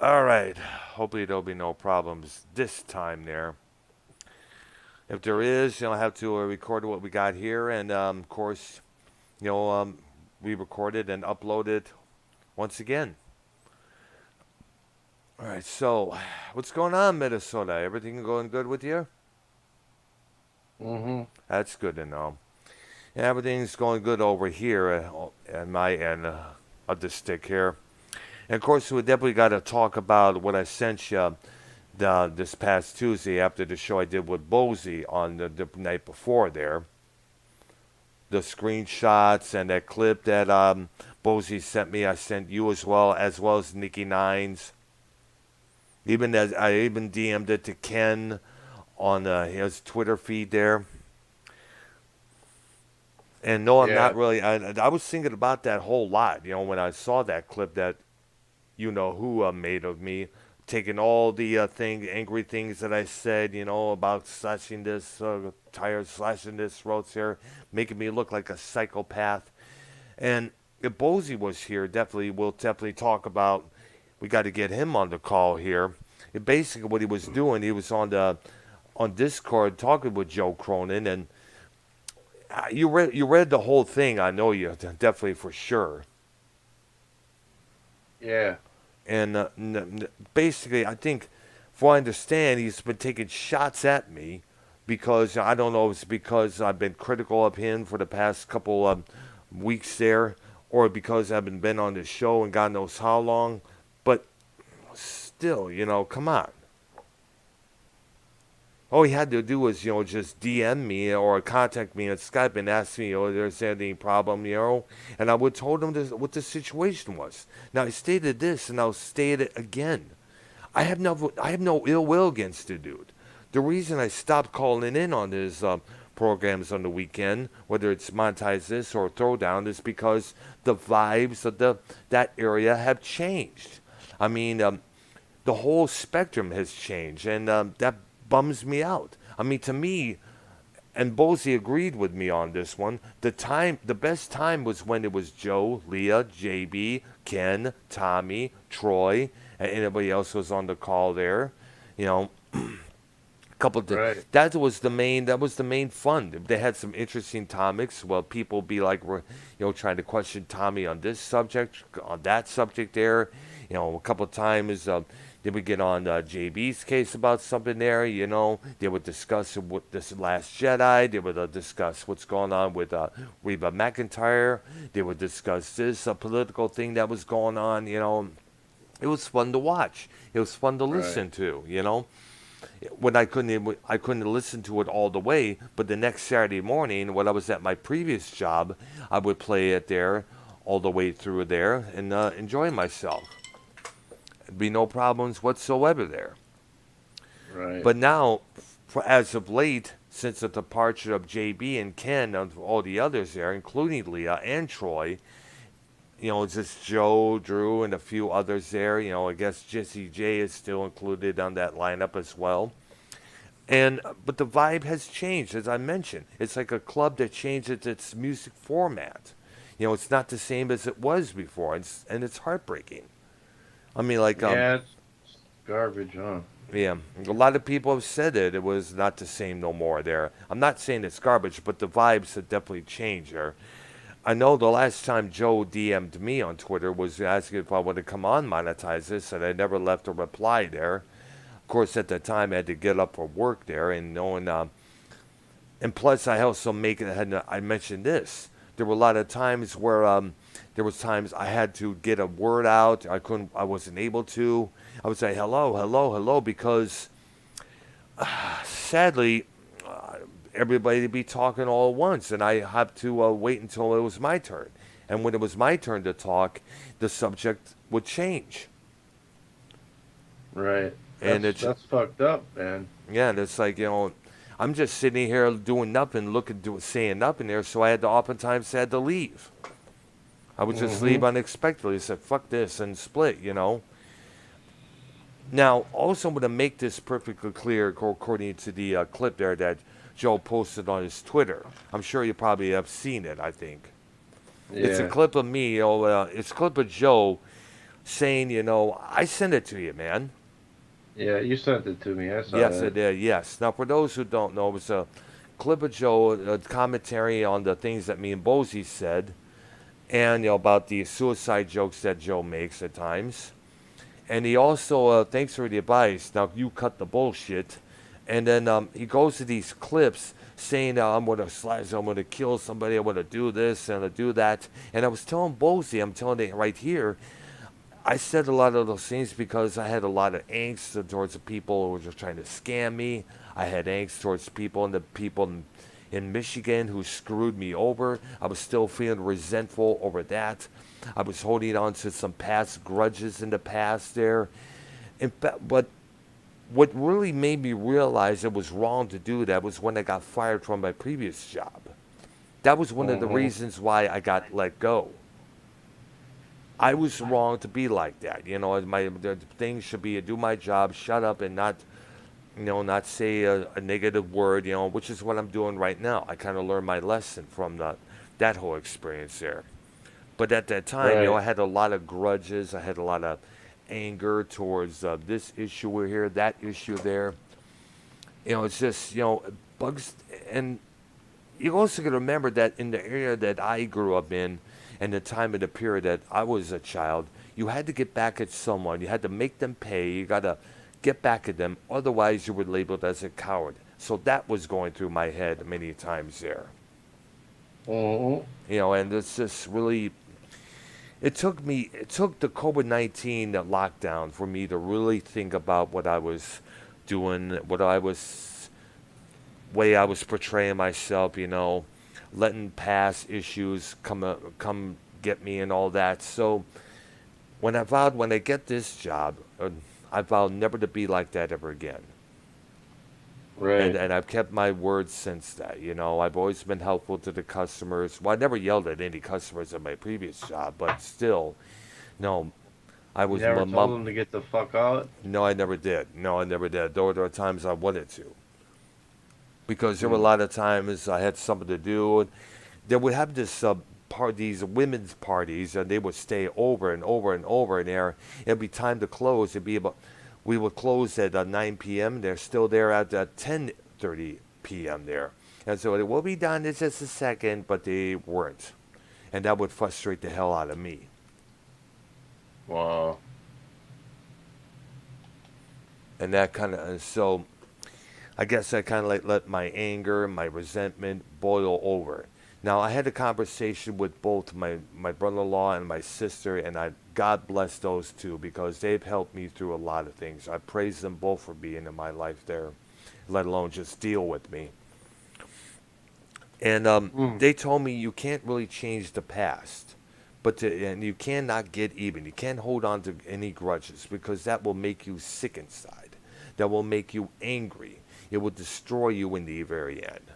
All right. Hopefully there'll be no problems this time there. If there is, I'll have to record what we got here, and of course, you know, um, re-record it and upload it once again. All right. So, what's going on, Minnesota? Everything going good with you? Hmm. That's good to know. Yeah, everything's going good over here at my end of the stick here. And of course, we definitely got to talk about what I sent you this past Tuesday after the show I did with Bozy on the night before there. The screenshots and that clip that Bozy sent me, I sent you as well as Nikki Nines. Even as I even DM'd it to Ken on his Twitter feed there. And no, I'm not Yeah. really. I was thinking about that whole lot. When I saw that clip that who made of me, taking all the angry things that I said, about slashing this tire, slashing this throats here, making me look like a psychopath. And if Bozy was here, we'll definitely talk about. We got to get him on the call here. Basically, what he was doing, he was on Discord talking with Joe Cronin, and you read the whole thing. I know you definitely for sure. Yeah. And basically, I think, from what I understand, he's been taking shots at me because I don't know if it's because I've been critical of him for the past couple of weeks there, or because I haven't been on the show and God knows how long. But still, come on. All he had to do was, just DM me or contact me on Skype and ask me, if there's any problem, and I would told him what the situation was. Now I stated this, and I'll state it again. I have no ill will against the dude. The reason I stopped calling in on his programs on the weekend, whether it's monetize this or throwdown, is because the vibes of that area have changed. I mean, the whole spectrum has changed, and that bums me out. I mean, to me, and Bozy agreed with me on this one. The best time was when it was Joe, Leah, JB, Ken, Tommy, Troy, and anybody else was on the call there. You know, couple of Right. that was the main fun. They had some interesting topics. Well, people be like, trying to question Tommy on this subject, on that subject there. A couple of times they would get on JB's case about something there. They would discuss what this Last Jedi. They would discuss what's going on with Reba McIntyre. They would discuss this political thing that was going on. It was fun to watch. It was fun to Right. listen to. When I couldn't listen to it all the way, but the next Saturday morning when I was at my previous job, I would play it there all the way through there and enjoy myself. There'd be no problems whatsoever there. Right. But now, as of late, since the departure of JB and Ken and all the others there, including Leah and Troy, it's just Joe, Drew, and a few others there. I guess Jesse J is still included on that lineup as well. And but the vibe has changed, as I mentioned. It's like a club that changes its music format. It's not the same as it was before, and it's heartbreaking. I mean, like, Yeah. It's garbage, huh? yeah, a lot of people have said it was not the same no more. There, I'm not saying it's garbage, but the vibes have definitely changed there. I know the last time Joe DM'd me on Twitter was asking if I wanted to come on monetize this, and I never left a reply there. Of course, at that time, I had to get up for work there, and knowing and plus, I also make it. I mentioned this. There were a lot of times where there was times I had to get a word out. I couldn't. I wasn't able to. I would say hello, hello, hello, because sadly, uh, everybody would be talking all at once, and I had to wait until it was my turn. And when it was my turn to talk, the subject would change. Right. And That's it's that's fucked up, man. yeah, and it's like I'm just sitting here doing nothing, saying nothing there. So I had to oftentimes had to leave. I would just Hmm. leave unexpectedly. Said fuck this and split. Now, also, I'm going to make this perfectly clear according to the clip there that Joe posted on his Twitter. I'm sure you probably have seen it. I think it's a Yeah. clip of me. It's a clip of Joe saying, I sent it to you, man. Yeah, you sent it to me. I saw Yes, I that. did. Yes. Now, for those who don't know, it was a clip of Joe, a commentary on the things that me and Bozy said, and about the suicide jokes that Joe makes at times. And he also, thanks for the advice. Now you cut the bullshit. And then he goes to these clips saying, I'm going to slash, I'm going to kill somebody, I'm going to do this and I'm going to do that. And I was telling Bozy, I'm telling it right here, I said a lot of those things because I had a lot of angst towards the people who were just trying to scam me. I had angst towards people and the people in Michigan who screwed me over. I was still feeling resentful over that. I was holding on to some past grudges in the past there. But what really made me realize it was wrong to do that was when I got fired from my previous job. That was one of the Mm-hmm. reasons why I got let go. I was wrong to be like that. The thing should be do my job, shut up, and not say a negative word. Which is what I'm doing right now. I kind of learned my lesson from that whole experience there. But at that time, Right. I had a lot of grudges. I had a lot of anger towards this issue here, that issue there. It's just bugs, and you also got to remember that in the area that I grew up in, and the time of the period that I was a child, you had to get back at someone. You had to make them pay. You got to get back at them. Otherwise, you were labeled as a coward. So that was going through my head many times there. Mm-hmm. And it's just really. It took the COVID-19 lockdown for me to really think about what I was doing, way I was portraying myself, letting past issues come get me and all that. So when I get this job, I vowed never to be like that ever again. And Right. and I've kept my word since that. I've always been helpful to the customers. Well, I never yelled at any customers at my previous job, but still, no, I You was never told mum. them to get the fuck out. No, I never did. No, I never did. Though there were times I wanted to, because there were a Hmm. lot of times I had something to do. They would have these women's parties, and they would stay over and over and over in there. It'd be time to close. We would close at 9 p.m. They're still there at 10:30 p.m. there, and so it will be done in just a second, but they weren't, and that would frustrate the hell out of me. Wow. And that kind of so I guess I kind of like let my anger, my resentment boil over. Now I had a conversation with both my brother-in-law and my sister, and God bless those two because they've helped me through a lot of things. I praise them both for being in my life there, let alone just deal with me. And Mm. they told me you can't really change the past, and you cannot get even. You can't hold on to any grudges because that will make you sick inside. That will make you angry. It will destroy you in the very end.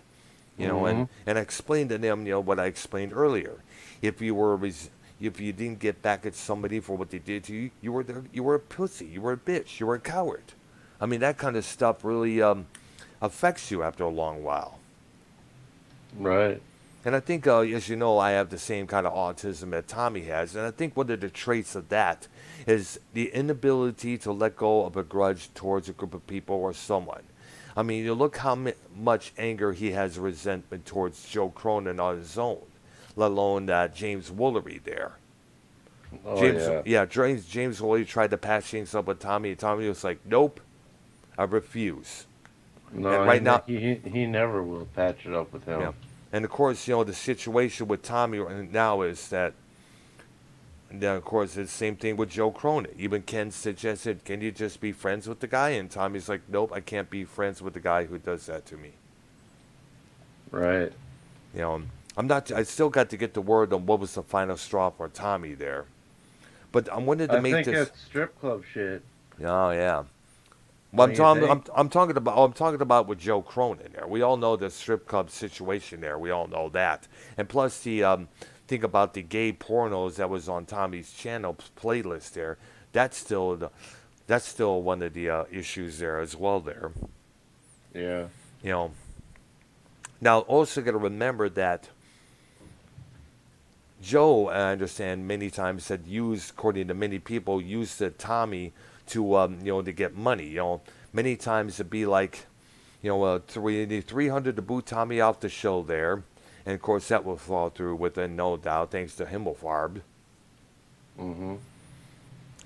Mm-hmm. And I explained to them, what I explained earlier. If you were if you didn't get back at somebody for what they did to you, you were a pussy, you were a bitch, you were a coward. I mean, that kind of stuff really affects you after a long while. Right. And I think, as you know, I have the same kind of autism that Tommy has. And I think one of the traits of that is the inability to let go of a grudge towards a group of people or someone. I mean, you look how much anger he has, resentment towards Joe Cronin on his own, let alone James Woolery there. Oh yeah. James Woolery tried to patch things up with Tommy, and Tommy was like, "Nope, I refuse." And No, right now, he never will patch it up with yeah. him. And of course, the situation with Tommy right now is that. And then, of course, it's the same thing with Joe Cronin. Even Ken suggested, can you just be friends with the guy? And Tommy's like, nope, I can't be friends with the guy who does that to me. Right. You know, I'm not. I still got to get the word on what was the final straw for Tommy there. But I wanted to I make think this. it's strip club shit. Oh yeah. Well, Don't you think? I'm talking about. Oh, I'm talking about with Joe Cronin there. We all know the strip club situation there. We all know that. And plus the think about the gay pornos that was on Tommy's channel playlist there. That's still that's still one of the issues there as well. There, Yeah. you know. Now, also got to remember that Joe, I understand, many times had used, according to many people, used the Tommy to, to get money. Many times it'd be like, 300 to boot Tommy off the show there. And of course, that will fall through within no doubt, thanks to Himmelfarb. Mm-hmm.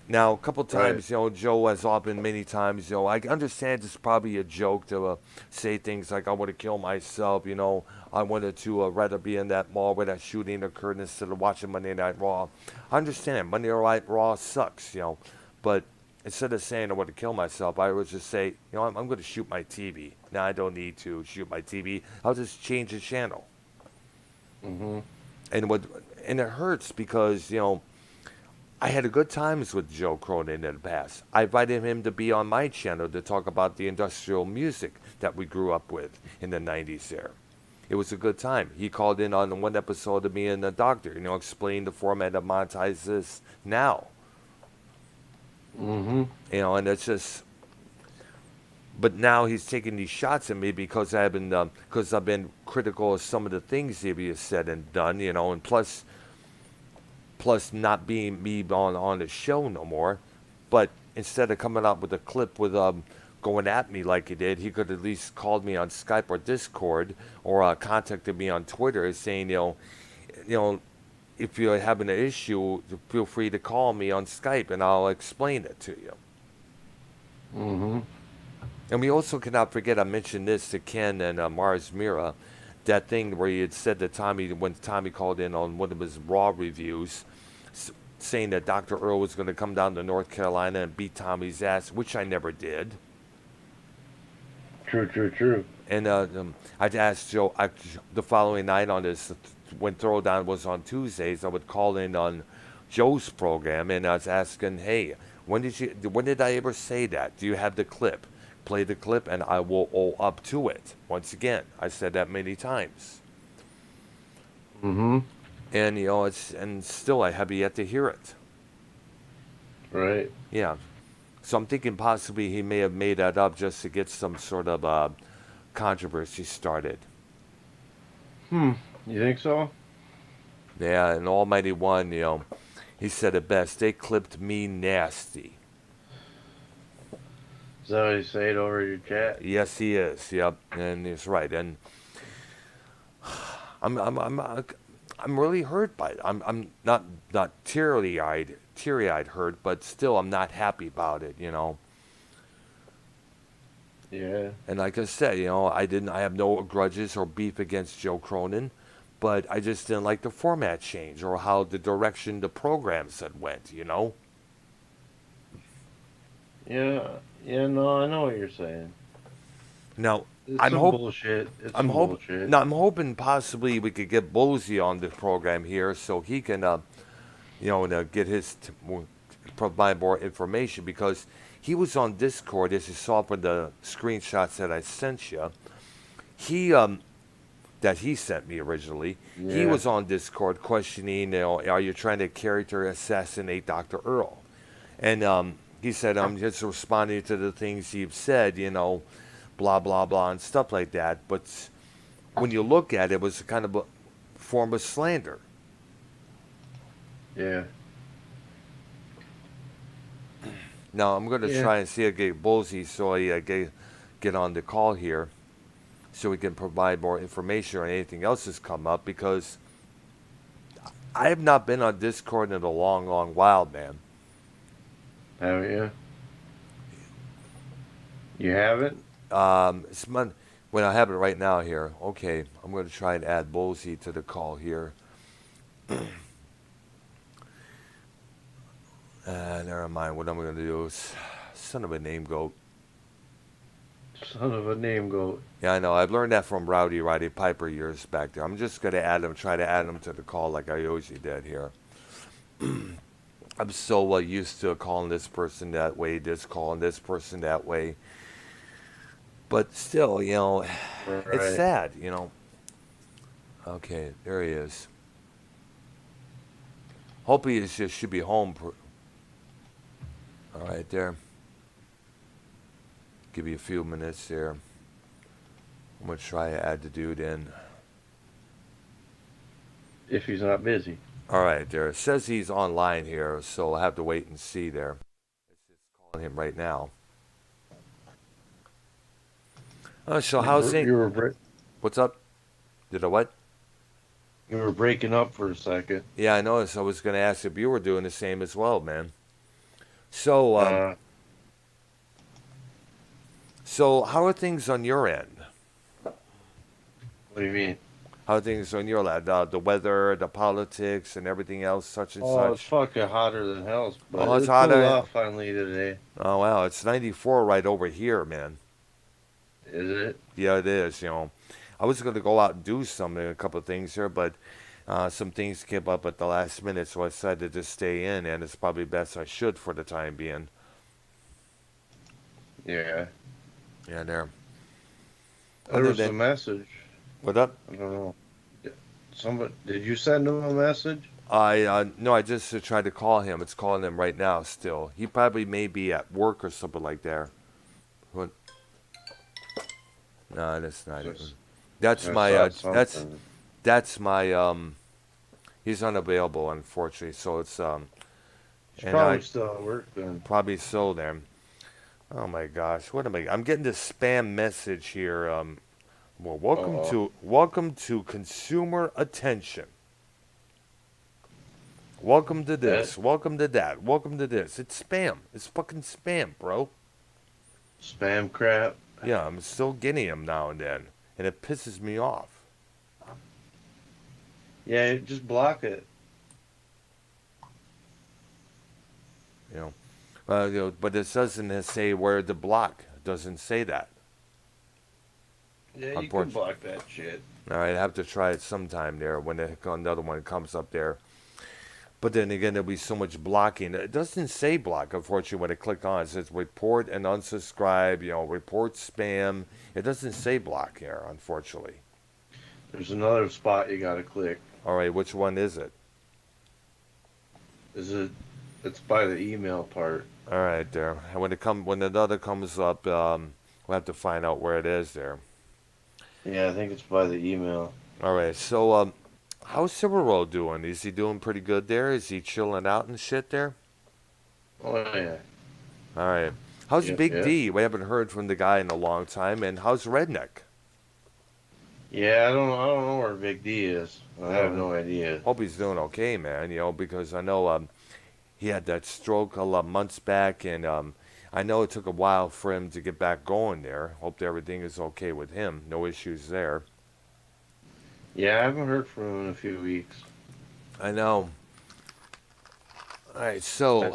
Now, a couple Right. times, Joe has often many times, I understand it's probably a joke to say things like, I want to kill myself, I wanted to rather be in that mall where that shooting occurred instead of watching Monday Night Raw. I understand, Monday Night Raw sucks, but instead of saying I want to kill myself, I would just say, I'm going to shoot my TV. Now, I don't need to shoot my TV. I'll just change the channel. Mm-hmm. And what, and it hurts because, I had a good times with Joe Cronin in the past. I invited him to be on my channel to talk about the industrial music that we grew up with in the 90s there. It was a good time. He called in on one episode of me and the doctor, explained the format of Monetize This Now. Mm-hmm. And it's just, but now he's taking these shots at me because I've been critical of some of the things he has said and done, and plus not being me on the show no more. But instead of coming up with a clip with going at me like he did, he could at least called me on Skype or Discord or contacted me on Twitter saying, you know, if you're having an issue, feel free to call me on Skype and I'll explain it to you. Mm-hmm. And we also cannot forget, I mentioned this to Ken and Mars Mira, that thing where he had said to Tommy, when Tommy called in on one of his Raw reviews, saying that Dr. Earl was going to come down to North Carolina and beat Tommy's ass, which I never did. True, true, true. And I'd asked Joe the following night on this, when Throwdown was on Tuesdays, I would call in on Joe's program and I was asking, hey, when did I ever say that? Do you have the clip? Play the clip and I will owe up to it. Once again, I said that many times. Mm-hmm. And and still I have yet to hear it. Right. Yeah. So I'm thinking possibly he may have made that up just to get some sort of controversy started. Hmm. You think so? Yeah, and Almighty One, he said it best. They clipped me nasty. Is that what you say it over your chat? Yes, he is. Yep, and he's right. And I'm I'm I'm uh, I'm really hurt by it. I'm not teary eyed hurt, but still I'm not happy about it. Yeah. And like I said, I have no grudges or beef against Joe Cronin, but I just didn't like the format change or how the direction the programs had went. Yeah. Yeah, no, I know what you're saying. Now, It's I'm some hope bullshit. It's I'm some hope bullshit. now I'm hoping possibly we could get Bosey on the program here so he can get provide more information because he was on Discord as you saw from the screenshots that I sent you. He that he sent me originally. He Yeah. was on Discord questioning, are you trying to character assassinate Dr. Earl? And he said, I'm just responding to the things you've said, blah, blah, blah, and stuff like that. But when you look at it, it was kind of a form of slander. Yeah. Now, I'm going to Yeah. try and see if I get Bullseye so I get on the call here so we can provide more information or anything else that's come up because I have not been on Discord in a long, long while, man. Have you? You haven't? It's when I have it right now here. Okay, I'm going to try and add Bullseye to the call here. Never mind. What I'm going to do is, son of a name goat. Son of a name goat. Yeah, I know. I've learned that from Rowdy Roddy Piper years back there. I'm just going to try to add him to the call like I usually did here. I'm so used to calling this person that way, calling this person that way. But still, it's Right. sad. Okay, there he is. Hope he should be home. All right, there. Give you a few minutes there. I'm going to try to add the dude in. If he's not busy. All right, there. It says he's online here, so I'll have to wait and see there. It's just calling him right now. So how's it? You were bre- What's up? Did I what? you were breaking up for a second. Yeah, I noticed. I was going to ask if you were doing the same as well, man. So, Uh, so how are things on your end? what do you mean? How are things on your end? The weather, the politics, and everything else, such and Oh, it's such. fucking hotter than hell, but Oh, it's it cooled hotter. off finally today. Oh wow, it's 94 right over here, man. Is it? Yeah, it is. I was going to go out and do something, a couple of things here, but some things came up at the last minute, so I decided to stay in, and it's probably best I should for the time being. Yeah. Yeah, there. There Other was a than message. what up? I don't know. Somebody, did you send him a message? I no, I just tried to call him. It's calling him right now. Still, he probably may be at work or something like that. What? No, that's not it. Just, That's I my saw that's something. that's my He's unavailable, unfortunately. So it's He's and I probably still at work then. probably so there. Oh my gosh, what am I? I'm getting this spam message here. Well, Oh, welcome to consumer attention. Welcome to that this. Welcome to that. Welcome to this. It's spam. It's fucking spam, bro. spam crap. Yeah, I'm still getting them now and then, and it pisses me off. Yeah, just block it. You know, but it doesn't say where to block. It doesn't say that. Yeah, you can Unfortunately. block that shit. All right, I have to try it sometime there when another one comes up there. But then again, there'll be so much blocking. It doesn't say block, unfortunately, when I click on it. It says report and unsubscribe, report spam. It doesn't say block here, unfortunately. There's another spot you gotta click. All right, which one is it? Is it? It's by the email part. All right, there. And when another comes up, we'll have to find out where it is there. Yeah, I think it's by the email. All right, so how's Silverroll doing? Is he doing pretty good there? Is he chilling out and shit there? Oh yeah. All right. How's Yep, Big yep. D? We haven't heard from the guy in a long time. And how's Redneck? Yeah, I don't know where Big D is. I have Uh, no idea. Hope he's doing okay, man. Because I know he had that stroke a lot months back, and I know it took a while for him to get back going there. Hope that everything is okay with him. No issues there. Yeah, I haven't heard from him in a few weeks. I know. All right, I, so,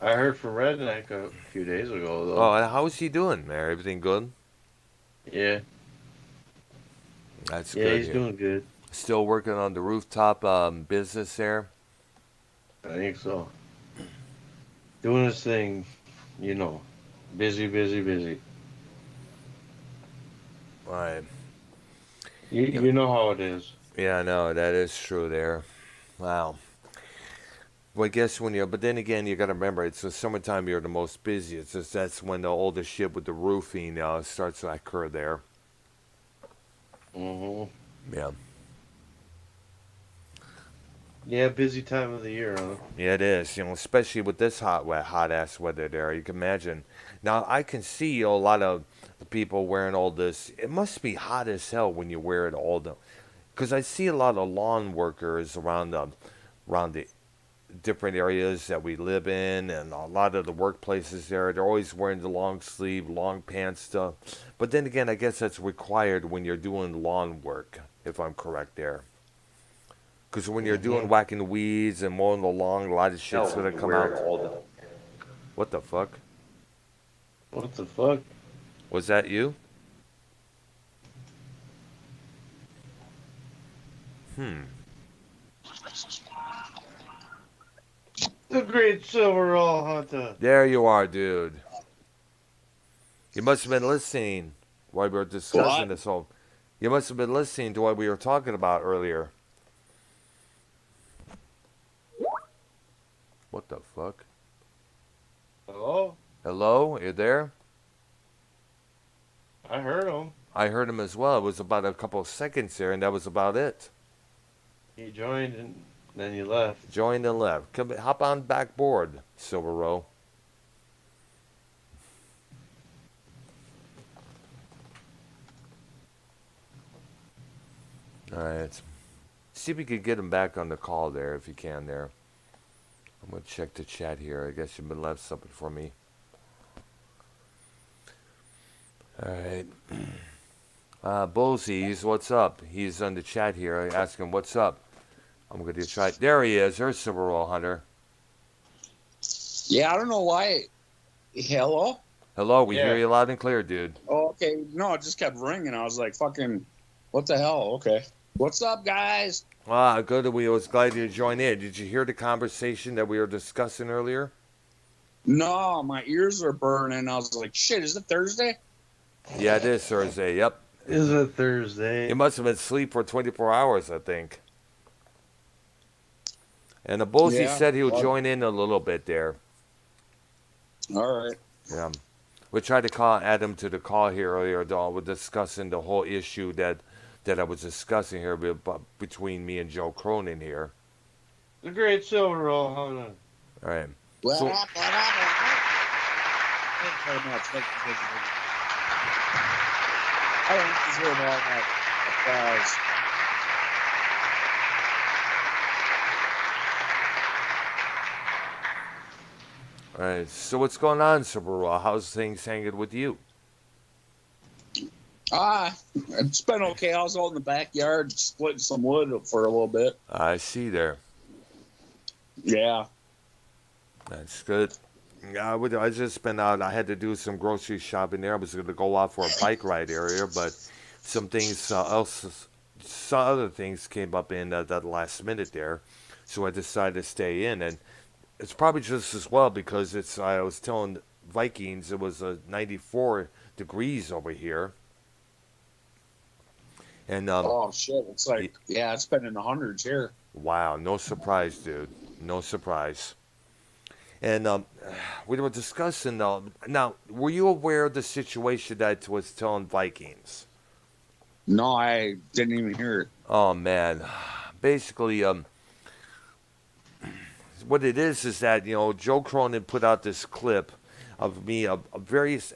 I heard from Redneck a few days ago oh, though. and how's he doing, man? Everything good? Yeah, That's yeah, good he's here. doing good. Still working on the rooftop business there. I think so. Doing his thing, you know. Busy, busy, busy. All right. You Yeah, you know how it is. yeah, I know that is true there. Wow. Well, I guess but then again, you got to remember, it's the summertime. You're the most busy. It's just that's when all the shit with the roofing starts to occur there. Hmm. Yeah, Yeah, busy time of the year, huh? yeah, it is. Especially with this hot ass weather there. You can imagine. Now I can see a lot of the people wearing all this. It must be hot as hell when you wear it all the, because I see a lot of lawn workers around the different areas that we live in, and a lot of the workplaces there, they're always wearing the long sleeve, long pants stuff. But then again, I guess that's required when you're doing lawn work, if I'm correct there. Because when you're Hmm. doing whacking weeds and mowing the lawn, a lot of shit's Hell, gonna when you come wear out. it all the. What the fuck? What the fuck? Was that you? Hmm. The great silver all hunter. There you are, dude. You must have been listening while we were discussing What? this whole. You must have been listening to what we were talking about earlier. What the fuck? Hello? Hello? You there? I heard him. I heard him as well. It was about a couple of seconds there, and that was about it. He joined and Then you left. Joined and left. Come, hop on back board, Silver Row. All right. See if we could get him back on the call there if you can there. I'm going to check the chat here. I guess you've been left something for me. All right. Bullsies, what's up? He's on the chat here. I ask him, what's up? I'm going to try. There he is. There's Silver Roll Hunter. Yeah, I don't know why. Hello? Hello, we hear Yeah. you loud and clear, dude. Oh, okay. No, it just kept ringing. I was like, fucking, what the hell? Okay. What's up, guys? Good. We was glad you joined in. Did you hear the conversation that we were discussing earlier? No, my ears are burning. I was like, shit, is it Thursday? Yeah, it is Thursday. Yep. Is it Thursday? You must have been asleep for 24 hours, I think. And the Bullsy Yeah, said he would well- join in a little bit there. All right. Yeah. We tried to call Adam to the call here earlier, though. We're discussing the whole issue that I was discussing here between me and Joe Cronin here. The great Silver Roll Hunter. All right. What So- up, what up, what up? Thank you very much. Thank you. I don't deserve all that applause. All right. So what's going on, Subaru? How's things hanging with you? It's been okay. I was out in the backyard splitting some wood for a little bit. I see there. Yeah. That's good. I just been out. I had to do some grocery shopping there. I was going to go out for a bike ride area, but some things some other things came up in that last minute there, so I decided to stay in. And it's probably just as well because I was telling Vikings it was 94 degrees over here, and Oh shit! It's like it's been in the hundreds here. wow, no surprise, dude, no surprise. And we were discussing now. Were you aware of the situation that I was telling Vikings? No, I didn't even hear it. Oh man, basically, what it is that Joe Cronin put out this clip of me of various.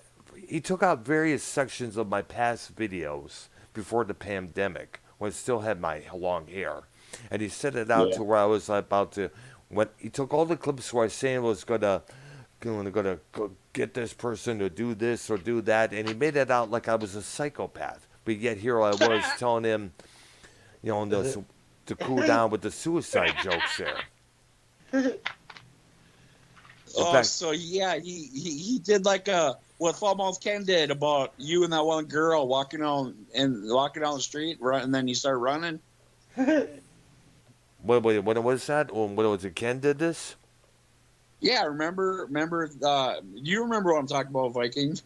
He took out various sections of my past videos before the pandemic when I still had my long hair, and he set it out Yeah. to where I was about to. When he took all the clips where I was saying was gonna go get this person to do this or do that, and he made it out like I was a psychopath. But yet here I was telling him, to cool down with the suicide jokes there. Oh, fact- so yeah, he did like what Fullmouth Ken did about you and that one girl walking down the street, right, and then you start running. Wait, what was that? What was it? Ken did this? Yeah, remember. You remember what I'm talking about, Vikings?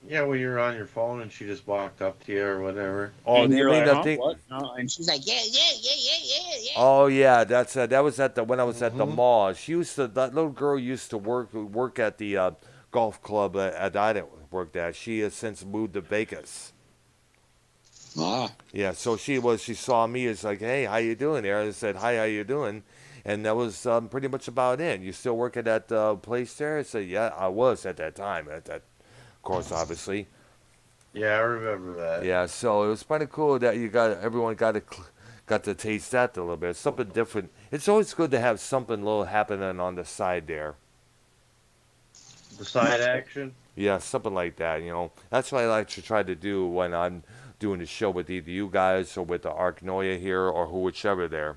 Yeah, when you were on your phone and she just walked up to you or whatever. Oh, and they you're made like, that huh? thing. What? No, and she's like, yeah. Oh yeah, that was when I was at the Mhm. mall. That little girl used to work at the golf club at I worked at. She has since moved to Vegas. Ah, Yeah, so she saw me as like, hey, how you doing there? I said, hi, how you doing? And that was pretty much about it. You still work at that place there? I said, yeah, I was at that time. At that course, obviously. Yeah, I remember that. Yeah, so it was kind of cool that everyone got to taste that a little bit. Something different. It's always good to have something little happening on the side there. The side action. Yeah, something like that. That's what I like to try to do when I'm doing the show with either you guys or with the Arknoia here or whichever there.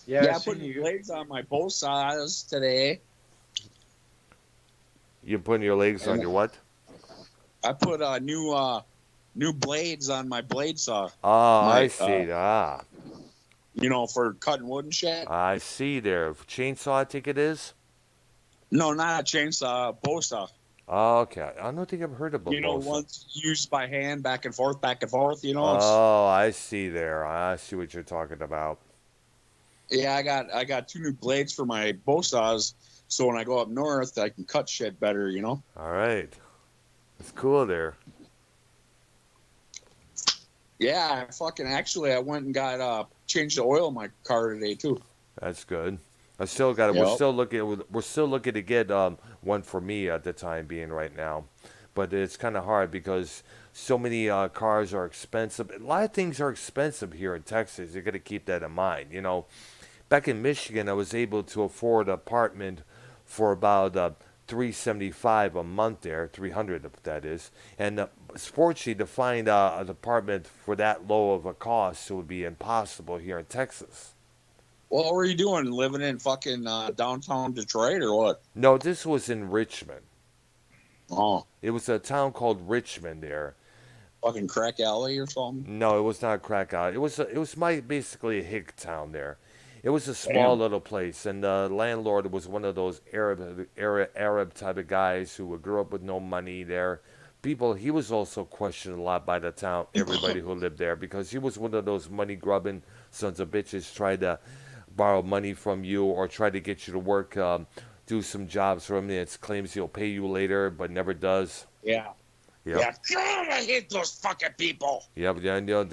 Yeah, I I put seen you. blades on my both sides today. You putting your legs on your what? I put new blades on my blade saw. Oh, I My, see. For cutting wood and shit. I see there. Chainsaw, I think it is. No, not a chainsaw, a bow saw. Oh, okay. I don't think I've heard of a Bosa. Ones used by hand, back and forth. It's, Oh, I see there. I see what you're talking about. yeah, I got two new blades for my bow saws, so when I go up north, I can cut shit better. All right. It's cool there. Yeah, I went and got changed the oil in my car today too. That's good. I still got it. Yep. We're still looking to get one for me at the time being right now, but it's kind of hard because so many cars are expensive. A lot of things are expensive here in Texas. You got to keep that in mind. You know, back in Michigan, I was able to afford an apartment for about $375 a month there, 300 that is, and fortunately to find an apartment for that low of a cost would be impossible here in Texas. Well, what were you doing? Living in fucking downtown Detroit or what? No, this was in Richmond. Oh, It was a town called Richmond there. fucking crack alley or something? No, it was not Krakow. It was my basically a hick town there. It was a small Damn. little place, and the landlord was one of those Arab type of guys who grew up with no money there. People, he was also questioned a lot by the town, everybody who lived there, because he was one of those money grubbing sons of bitches, tried to borrow money from you or try to get you to work, do some jobs for him. And it claims he'll pay you later, but never does. Yeah. Yep. Yeah. God, I hate those fucking people. Yep. Yeah. You know,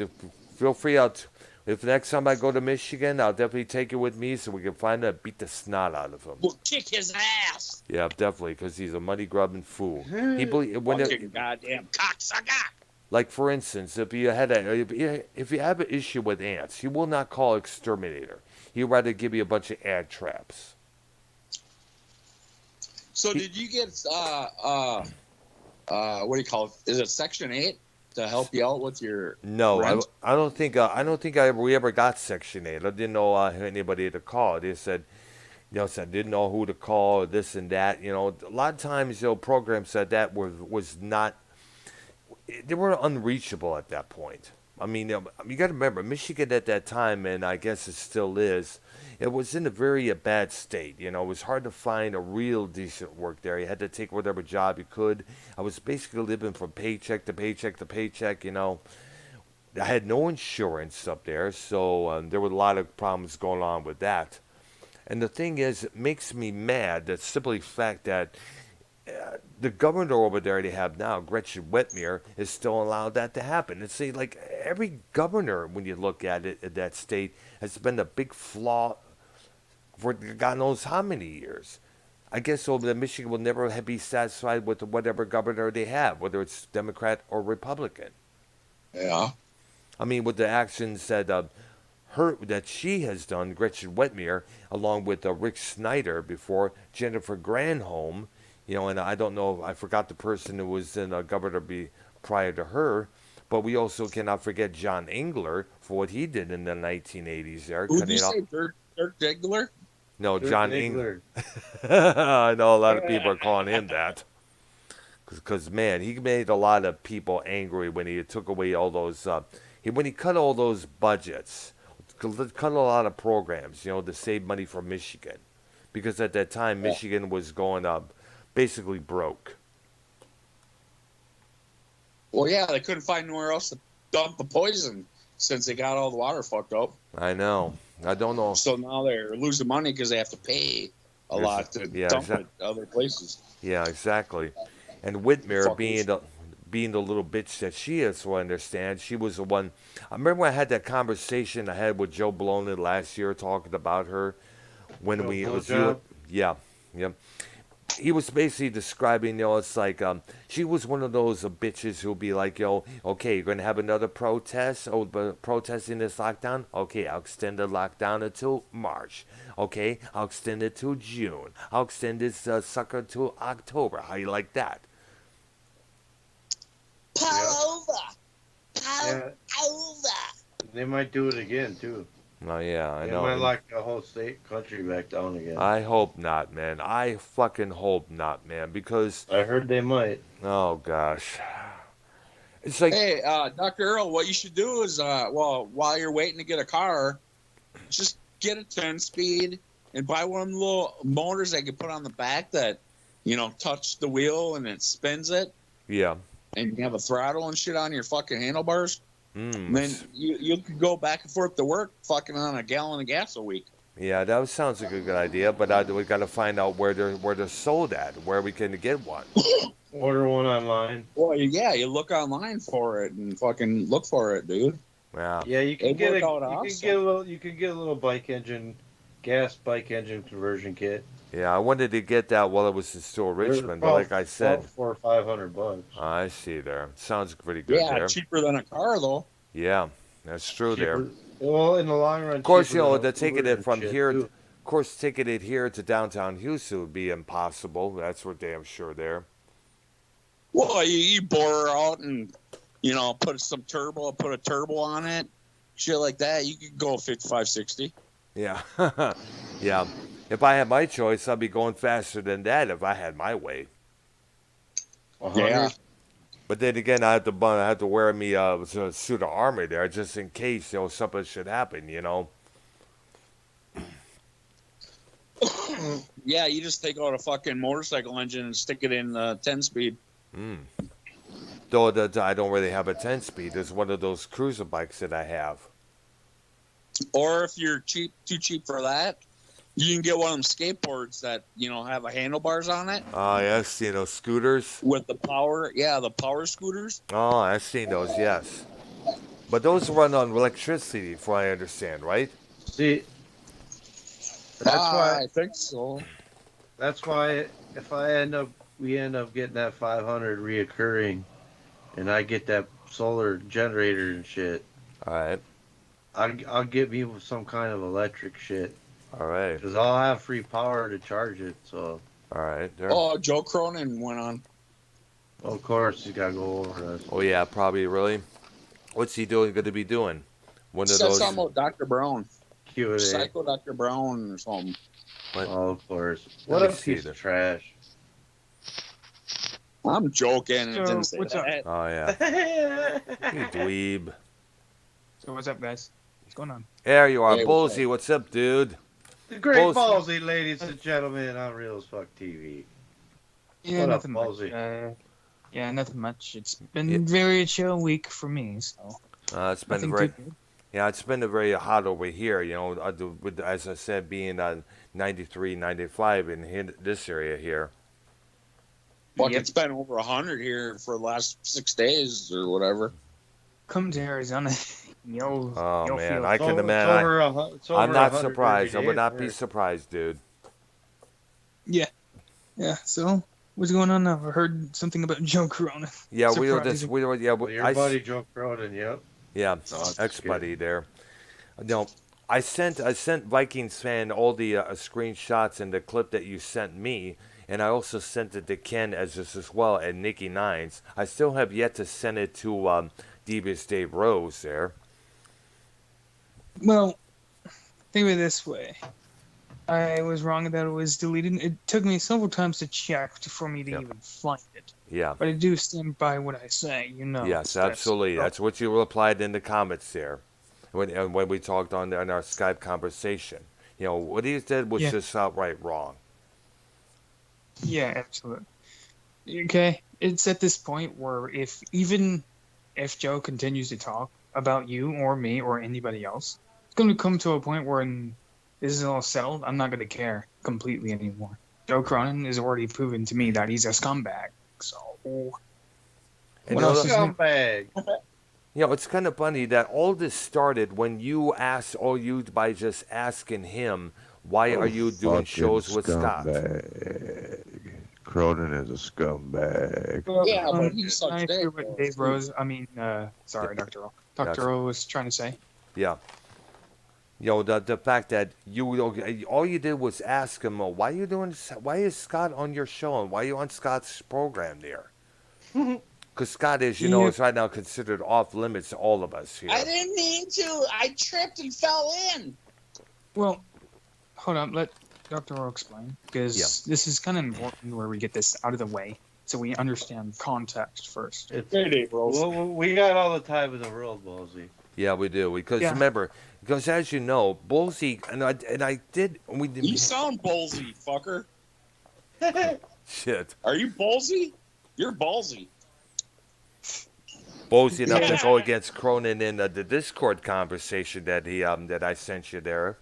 feel free out. If next time I go to Michigan, I'll definitely take you with me so we can find out, beat the snot out of him. We'll kick his ass. Yeah, definitely, because he's a money grubbing fool. He Fucking goddamn cocksucker. like for instance, if you have an issue with ants, he will not call exterminator. He'd rather give you a bunch of ant traps. So did you get what do you call it? Is it Section 8 to help you out with your No, rent? I don't think we ever got Section 8. I didn't know anybody to call. They said, I didn't know who to call, this and that. You know, a lot of times, programs said that was not, they were unreachable at that point. I mean, you got to remember, Michigan at that time, and I guess it still is, it was in a very bad state. You know, it was hard to find a real decent work there. You had to take whatever job you could. I was basically living from paycheck to paycheck to paycheck, you know. I had no insurance up there, so there were a lot of problems going on with that. And the thing is, it makes me mad that simply fact that the governor over there they have now, Gretchen Whitmer, is still allowed that to happen. And see, like every governor, when you look at it in that state, has been a big flaw for God knows how many years. I guess so that Michigan will never be satisfied with whatever governor they have, whether it's Democrat or Republican. Yeah. I mean, with the actions that she has done, Gretchen Whitmer, along with Rick Snyder before, Jennifer Granholm, and I don't know, I forgot the person who was in governor prior to her, but we also cannot forget John Engler for what he did in the 1980s there. Who did you say, Dirk Diggler? No, Dirk John Engler. I know a lot of people are calling him that. Because, man, he made a lot of people angry when he took away all those, when he cut all those budgets, cut a lot of programs, to save money for Michigan. Because at that time, Michigan was going up, basically broke. Well, yeah, they couldn't find nowhere else to dump the poison since they got all the water fucked up. I know. I don't know. So now they're losing money because they have to pay a lot to dump it other places. Yeah, exactly. And Whitmer, being the little bitch that she is, so I understand, she was the one. I remember when I had that conversation I had with Joe Bologna last year talking about her when yeah. He was basically describing, it's like she was one of those bitches who'll be like, okay, you're gonna have another protest, protesting this lockdown. Okay, I'll extend the lockdown until March. Okay, I'll extend it to June. I'll extend this sucker to October. How you like that? Pull over. They might do it again too. Oh yeah, I They know. might lock the whole country back down again. I hope not, man. I fucking hope not, man. Because I heard they might. oh gosh, it's like, Hey, Dr. Earl, what you should do is, while you're waiting to get a car, just get a 10-speed and buy one of them little motors that you put on the back that, touch the wheel and it spins it. yeah. And you have a throttle and shit on your fucking handlebars. Mm. Then you could go back and forth to work fucking on a gallon of gas a week. Yeah, that sounds like a good idea, but we got to find out where they're sold at, where we can get one. Order one online. Well, yeah, you look online for it and fucking look for it, dude. Yeah. Yeah, you can It get worked a out you can awesome. get a little you can get a little bike engine, gas bike engine conversion kit. Yeah, I wanted to get that while it was still They're Richmond, but like I said, $400 or $500. I see there. Sounds pretty good Yeah, there. cheaper than a car though. Yeah, that's true there. Cheaper. Well, in the long run, Of course, cheaper you than know, a the taking Uber it and from shit here, too. of course, taking it here to downtown Houston would be impossible. That's for damn sure there. Well, you bore her out and put a turbo on it, shit like that. You could go 55, 60. Yeah. Yeah. If I had my choice, I'd be going faster than that if I had my way. 100. Yeah. But then again, I have to wear me a suit of armor there just in case something should happen. Yeah, you just take out a fucking motorcycle engine and stick it in 10-speed. Mm. Though I don't really have a 10-speed. There's one of those cruiser bikes that I have. Or if you're too cheap for that, you can get one of them skateboards that have a handlebars on it Yes, scooters. with the power. Yeah, the power scooters. Oh, I've seen those. Yes, but those run on electricity, if I understand, right? See, that's why. I think so. That's why if we end up getting that 500 reoccurring, and I get that solar generator and shit, All right, I'll get me with some kind of electric shit, all right, because I'll have free power to charge it. So all right. There. Oh, Joe Cronin went on. of course you gotta go over us. Oh yeah, probably really. What's he doing? Going to be doing? One of Said those. something about Dr. Brown. Q&A. Psycho Dr. Brown or something. Oh, of course. Let What me a see piece that. of trash. I'm joking. So, It didn't say what's up? that. Oh yeah, the you dweeb. So what's up, guys? What's going on? There you are, Hey, what's Bullsy. What's up, dude? Great Ballsy. Ballsy, ladies and gentlemen, on Real as Fuck TV. Yeah, What up, nothing much. Ballsy? Yeah, nothing much. It's been Yeah. very chill week for me, so It's been nothing very. too good. Yeah, it's been a very hot over here. As I said, being 93, 95 in this area here. Fuck, Yep. it's been over 100 here for the last 6 days or whatever. Come to Arizona, you'll Oh you'll man, feel I it. can It's imagine. over it's over I'm not 100 surprised. I every would day not at be work. surprised, dude. Yeah. So what's going on now? I heard something about Joe Corona. Yeah, we were just Surprising. we were yeah Well, your buddy Joe Cronin, yep. yeah No, it's ex-buddy there. No, I sent Vikings fan all the screenshots and the clip that you sent me, and I also sent it to Ken as well and Nikki Nines. I still have yet to send it to Devious Dave Rose there. Well, think of it this way. I was wrong that it was deleted. It took me several times to check for me to Yeah. even find it. Yeah. But I do stand by what I say, Yes, That's- absolutely. That's what you replied in the comments there, when we talked on our Skype conversation. What he did was Yeah. just outright wrong. Yeah, absolutely. Okay, it's at this point where even if Joe continues to talk about you or me or anybody else, it's going to come to a point where this is all settled. I'm not going to care completely anymore. Joe Cronin has already proven to me that he's a scumbag. So, And what else is new? Scumbag. It's kind of funny that all this started when you asked, by just asking him, why are you doing shows with Scott? Cronin is a scumbag. Yeah, but he sucks I dick, hear what though. Dave Rose. Sorry, Dr. O. Gotcha. Dr. O was trying to say. Yeah. The fact that all you did was ask him, why is Scott on your show and why are you on Scott's program there? Because Scott is, Yeah. is right now considered off limits to all of us here. I didn't mean to. I tripped and fell in. Well, hold on. Let Dr. O explain. Because this is kind of important where we get this out of the way so we understand context first. Hey, Dave Rose. Well, we got all the time in the world, Ballsy. Yeah, we do. Because Yeah. remember, as you know, Bullsy, You sound ballsy, fucker. shit. Are you ballsy? You're ballsy. Ballsy enough Yeah. to go against Cronin in the Discord conversation that I sent you there.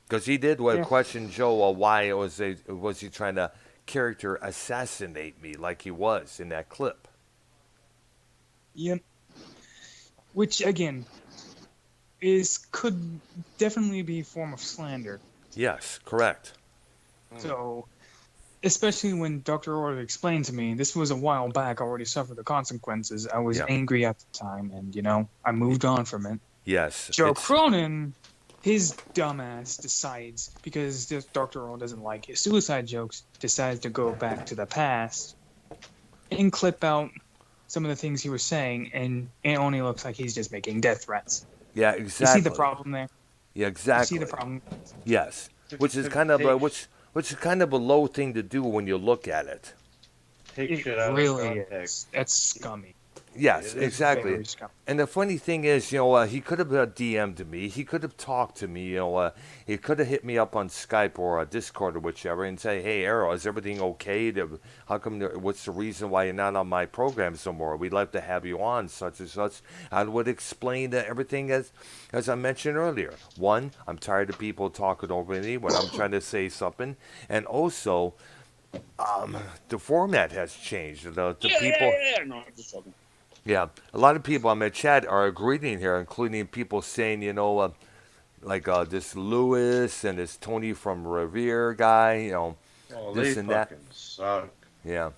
Because he did Yeah. question Joe, why was he trying to character assassinate me like he was in that clip. Yep. Which again could definitely be a form of slander. Yes, correct. So, especially when Dr. Order explained to me this was a while back, I already suffered the consequences. I was Yeah. angry at the time, and I moved on from it. Yes. Joe it's- Cronin, his dumbass decides, because Dr. Order doesn't like his suicide jokes, decides to go back to the past and clip out some of the things he was saying, and it only looks like he's just making death threats. Yeah, You exactly. see the problem there? Yeah, You exactly. see the problem? Yes, which is It kind of a, takes- which is kind of a low thing to do when you look at it. Take It shit out really of context. is. That's scummy. Yes, It is exactly. Very scummy. And the funny thing is, he could have DM'd me. He could have talked to me. He could have hit me up on Skype or Discord or whichever and say, "Hey, Arrow, is everything okay? How come? What's the reason why you're not on my programs no more? We'd like to have you on, such and such." I would explain everything as I mentioned earlier. One, I'm tired of people talking over me when I'm trying to say something, and also, the format has changed. The people. Yeah. No, I'm just joking. Yeah, a lot of people on my chat are agreeing here, including people saying, this Lewis and this Tony from Revere guy, Oh, this they and that. fucking suck. Yeah,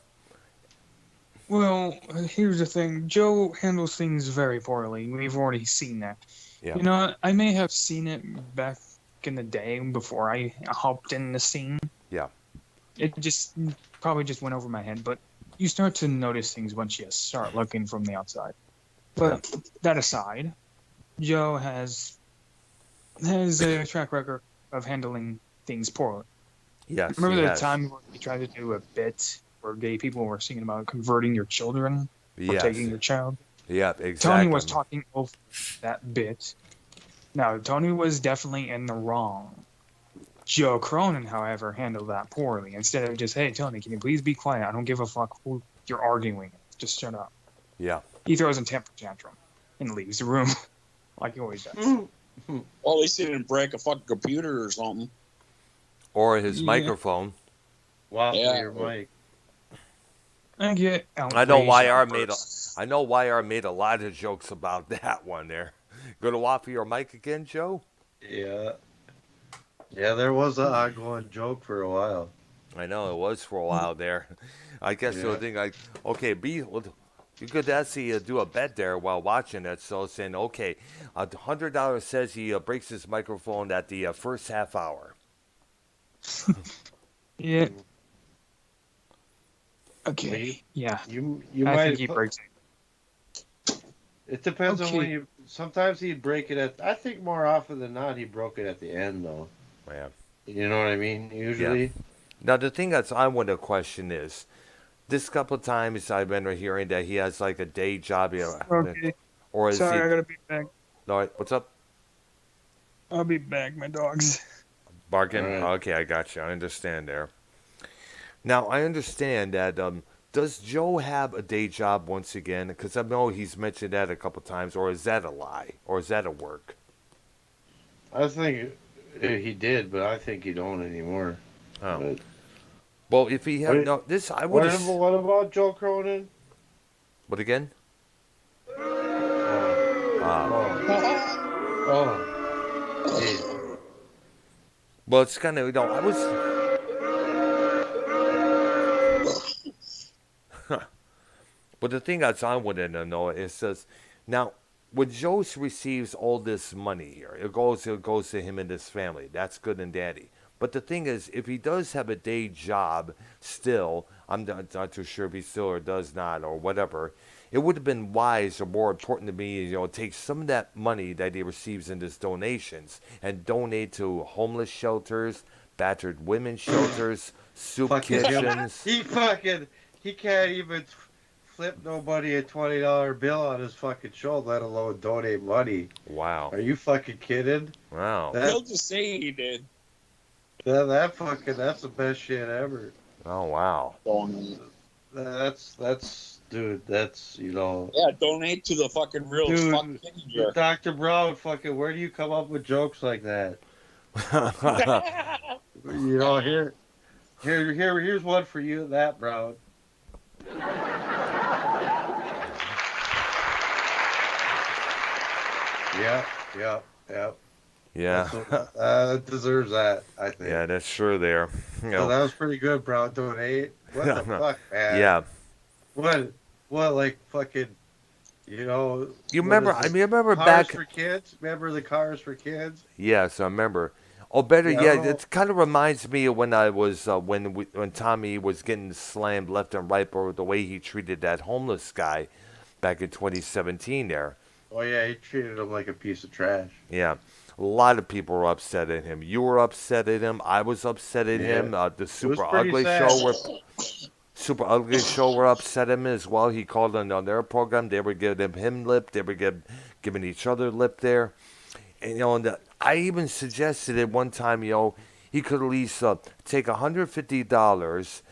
Well, here's the thing. Joe handles things very poorly. We've already seen that. yeah, I may have seen it back in the day before I hopped in the scene. yeah, It probably just went over my head, but you start to notice things once you start looking from the outside. But that aside, Joe has a track record of handling things poorly. yes. Remember he the has. time when he tried to do a bit where gay people were singing about converting your children or Yes. taking your child? Yeah, exactly. Tony was talking over that bit. Now, Tony was definitely in the wrong. Joe Cronin, however, handled that poorly. Instead of just, "Hey, Tony, can you please be quiet? I don't give a fuck who you're arguing with. Just shut up." Yeah, He throws a temper tantrum and leaves the room like he always does. Well, at least he didn't break a fucking computer or something. or his Yeah. microphone. Wow, Yeah. your mic. I get I know YR outraged made I know YR made a lot of jokes about that one there. Go to off your mic again, Joe. Yeah. Yeah, there was an ongoing joke for a while. I know it was for a while there. I guess Yeah. you'll think like, okay, you could actually do a bet there while watching it. So saying, okay, $100 says he breaks his microphone at the first half hour. Yeah. Well, Okay. Yeah. You I might. think he breaks it. It depends on Okay. when you. Sometimes he'd break it at. I think more often than not he broke it at the end though. Yeah. You know what I mean? Usually. Now the thing that's I want to question is, this couple of times I've been hearing that he has like a day job, Okay. or is Sorry, I he? gotta be back. All right, what's up? I'll be back, my dogs. Bargain. All right. Okay, I got you. I understand there. Now I understand that. Does Joe have a day job once again? Because I know he's mentioned that a couple times, or is that a lie, or is that a work? I think he did, but I think he don't anymore. Oh. But Well, if he had What- no, this I would what, have. what about Joe Cronin? What again? Oh, oh, geez. Well, it's kind of I was. But the thing that's I wanted to know is says now when Joe receives all this money here, it goes to him and his family. That's good and dandy. But the thing is, if he does have a day job still, I'm not too sure if he still or does not or whatever. It would have been wise or more important to me, take some of that money that he receives in his donations and donate to homeless shelters, battered women's shelters, soup Fucking him. kitchens. He can't even flip nobody a $20 bill on his fucking show, let alone donate money. Wow. Are you fucking kidding? Wow. He'll just say he did. That's the best shit ever. Oh, wow. That's dude. That's Yeah, donate to the fucking real Dude, fucking kitty jerk. Dr. Brown. Fucking, where do you come up with jokes like that? Here, Here's one for you, that Brown. Yep, yep, yep. Yeah. It deserves that, I think. Yeah, that's sure there. You So know. that was pretty good, Brown. Donate. What the fuck, man? Yeah. What, like fucking, you know, You what remember? is I it? mean, I remember Cars back. for kids? Remember the cars for kids? Yes, I remember. Oh, better Yeah, I yet, don't know. it kind of reminds me of when I was when Tommy was getting slammed left and right for the way he treated that homeless guy back in 2017. There, Oh yeah, he treated him like a piece of trash. yeah, a lot of people were upset at him. You were upset at him. I was upset at Yeah, him. The it was Super pretty Ugly sad. Show were Super Ugly Show were upset at him as well. He called on their program. They were giving him lip. They were giving each other lip there. And, I even suggested at one time, he could at least take $150,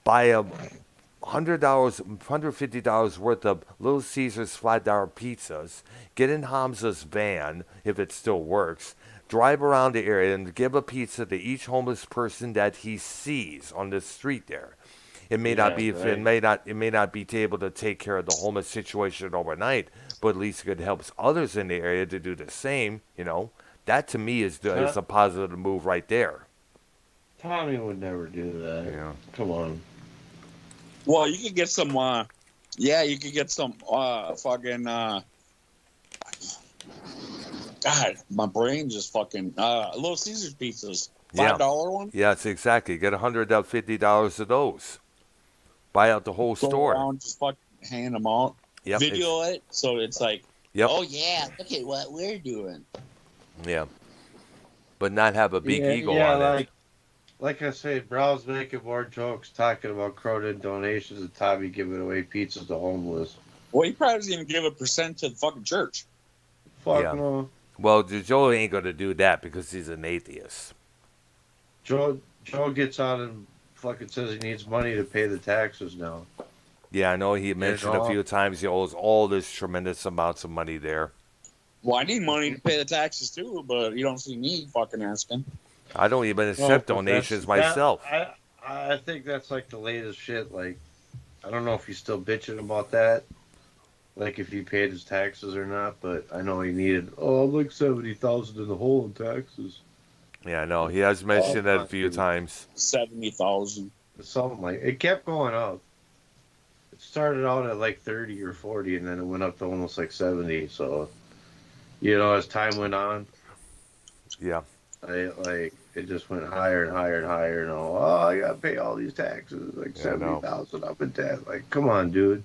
buy $150 worth of Little Caesars $5 pizzas, get in Hamza's van if it still works, drive around the area and give a pizza to each homeless person that he sees on the street there. It may not Yeah, be right. it may not be able to take care of the homeless situation overnight, but at least it could help others in the area to do the same. That to me is a positive move right there. Tommy would never do that. Yeah. Come on. Well, you could get some. Yeah, you could get some fucking. God, my brain just fucking. Little Caesars pizzas, Yeah. $5 one. Yes, exactly. Get $150 of those. Buy out the whole Go store. around, just fucking hand them out. Yep. Video it so it's like, Yep. oh yeah, look at what we're doing. Yeah. But not have a big ego yeah, on it. like I say, Brown's making more jokes talking about crowded donations and Tommy giving away pizzas to homeless. Well, he probably doesn't even give a percent to the fucking church. Fuck Yeah. no. Well, Joe ain't going to do that because he's an atheist. Joe gets on and fucking says he needs money to pay the taxes now. Yeah, I know he mentioned a few times he owes all this tremendous amounts of money there. Well, I need money to pay the taxes too, but you don't see me fucking asking. I don't even accept donations myself. I think that's like the latest shit. Like, I don't know if he's still bitching about that. Like if he paid his taxes or not, but I know he needed. Oh, I'm like 70,000 in the hole in taxes. Yeah, I know. He has mentioned that a few times. 70,000. Something like it kept going up. It started out at like 30 or 40, and then it went up to almost like 70. So, as time went on, Yeah. it just went higher and higher and higher. And I gotta pay all these taxes, like Yeah, I know. 70,000 up in debt. Like, come on, dude.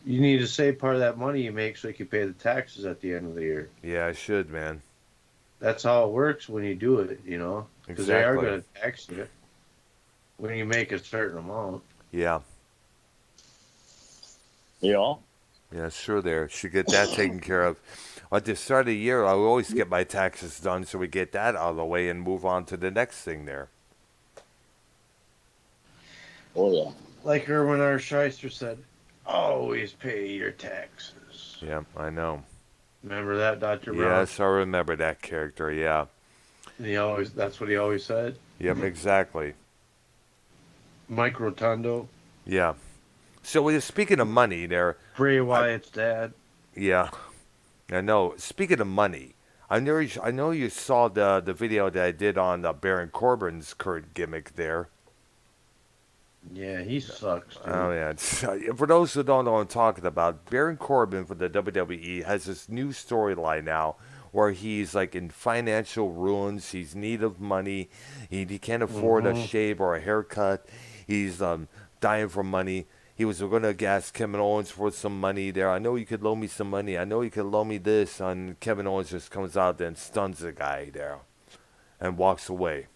You need to save part of that money you make so you can pay the taxes at the end of the year. Yeah, I should, man. That's how it works when you do it, because they are Exactly. going to tax you when you make a certain amount. Yeah. Yeah. Yeah, sure there. Should get that taken care of. At the start of the year, I always get my taxes done so we get that out of the way and move on to the next thing there. Oh yeah. Like Erwin R. Scheister said, always pay your taxes. Yeah, I know. Remember that, Dr. Brown? Yes, I remember that character, yeah. That's what he always said. Yep, exactly. Mike Rotundo, Yeah. So speaking of money there, Bray Wyatt's dad. yeah, I know. Speaking of money, I know you saw the video that I did on Baron Corbin's current gimmick there. Yeah, he sucks, dude. Oh yeah. For those who don't know what I'm talking about, Baron Corbin for the WWE has this new storyline now where he's like in financial ruins. He's in need of money. He can't afford a shave or a haircut. He's dying for money. He was going to ask Kevin Owens for some money there. I know you could loan me some money. I know you could loan me this. And Kevin Owens just comes out there and stuns the guy there and walks away.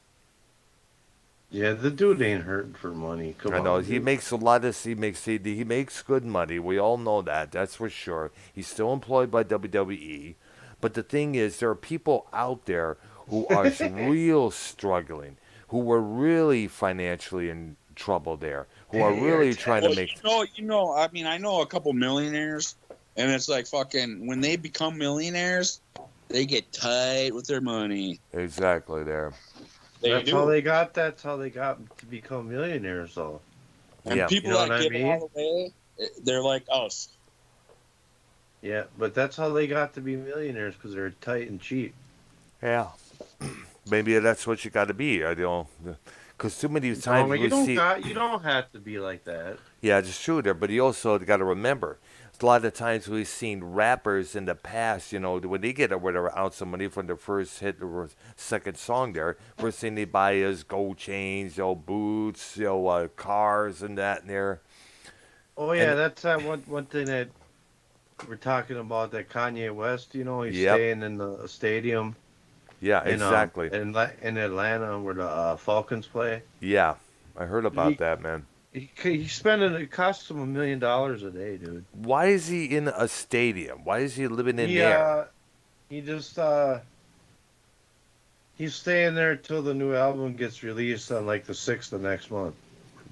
Yeah, the dude ain't hurting for money. Come on. I know he dude. makes a lot of he makes good money. We all know that. That's for sure. He's still employed by WWE, but the thing is, there are people out there who are real struggling, who were really financially in trouble there, who are really trying to make. I mean, I know a couple millionaires, and it's like fucking when they become millionaires, they get tight with their money. Exactly there. That's how they got. That's how they got to become millionaires, though. And Yeah. people You know that what I give it mean? all away, they're like us. Yeah, but that's how they got to be millionaires because they're tight and cheap. Yeah. Maybe that's what you got to be. I don't. Because too many No, times but we see. you don't have to be like that. Yeah, it's true there, but you also got to remember, a lot of times we've seen rappers in the past, when they get a whatever ounce of money from their first hit or second song there, first thing they buy is gold chains, boots, cars and that and there. Oh yeah, And that's one thing that we're talking about. That Kanye West, he's yep, staying in the stadium yeah, in exactly. in Atlanta where the Falcons play. Yeah, I heard about He that, man. he's spending. It costs him $1 million a day, dude. Why is he in a stadium? Why is he living in He there? uh he just he's staying there till the new album gets released on like the 6th of next month.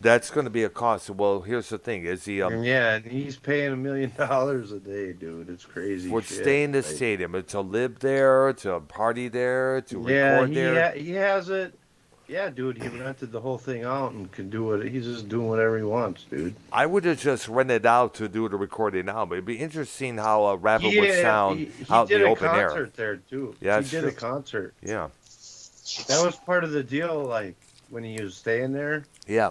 That's going to be a cost. Well, here's the thing: is he And yeah, and he's paying $1 million a day, dude. It's crazy would shit. stay in the Like, stadium to live there, to party there, to yeah, record there? he has it. Yeah, dude, he rented the whole thing out and can do it. He's just doing whatever he wants, dude. I would have just rented out to do the recording now, but it'd be interesting how a rapper would sound He out in did the a open air. concert there too. Yeah, He it's did true. a concert. Yeah, That was part of the deal. Like when he was staying there. yeah.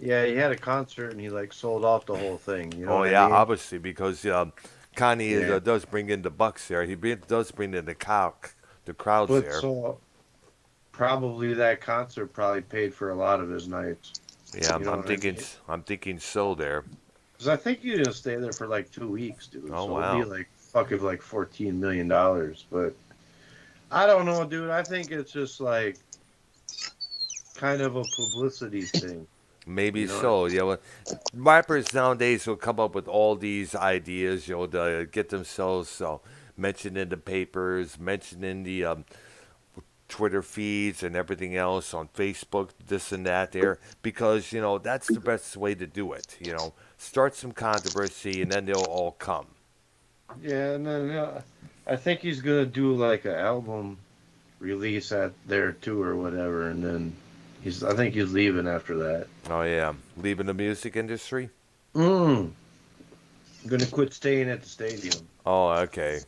Yeah, he had a concert and he like sold off the whole thing. You know Oh, what yeah, I mean? obviously, because Kanye Yeah. does bring in the bucks there. Does bring in the crowds But there. so probably that concert probably paid for a lot of his nights. Yeah, You know I'm what I thinking, mean? I'm thinking so there. Because I think you're gonna stay there for like 2 weeks, dude. Oh, So wow. it'd be like fucking like $14 million. But I don't know, dude. I think it's just like kind of a publicity thing. Maybe You know? so. Rappers nowadays will come up with all these ideas, to get themselves mentioned in the papers, mentioned in the Twitter feeds and everything else on Facebook, this and that there, because, that's the best way to do it. Start some controversy and then they'll all come. Yeah, and then I think he's gonna do like an album release at there too or whatever, and then I think he's leaving after that. Oh, yeah. Leaving the music industry? I'm gonna quit staying at the stadium. Oh, okay.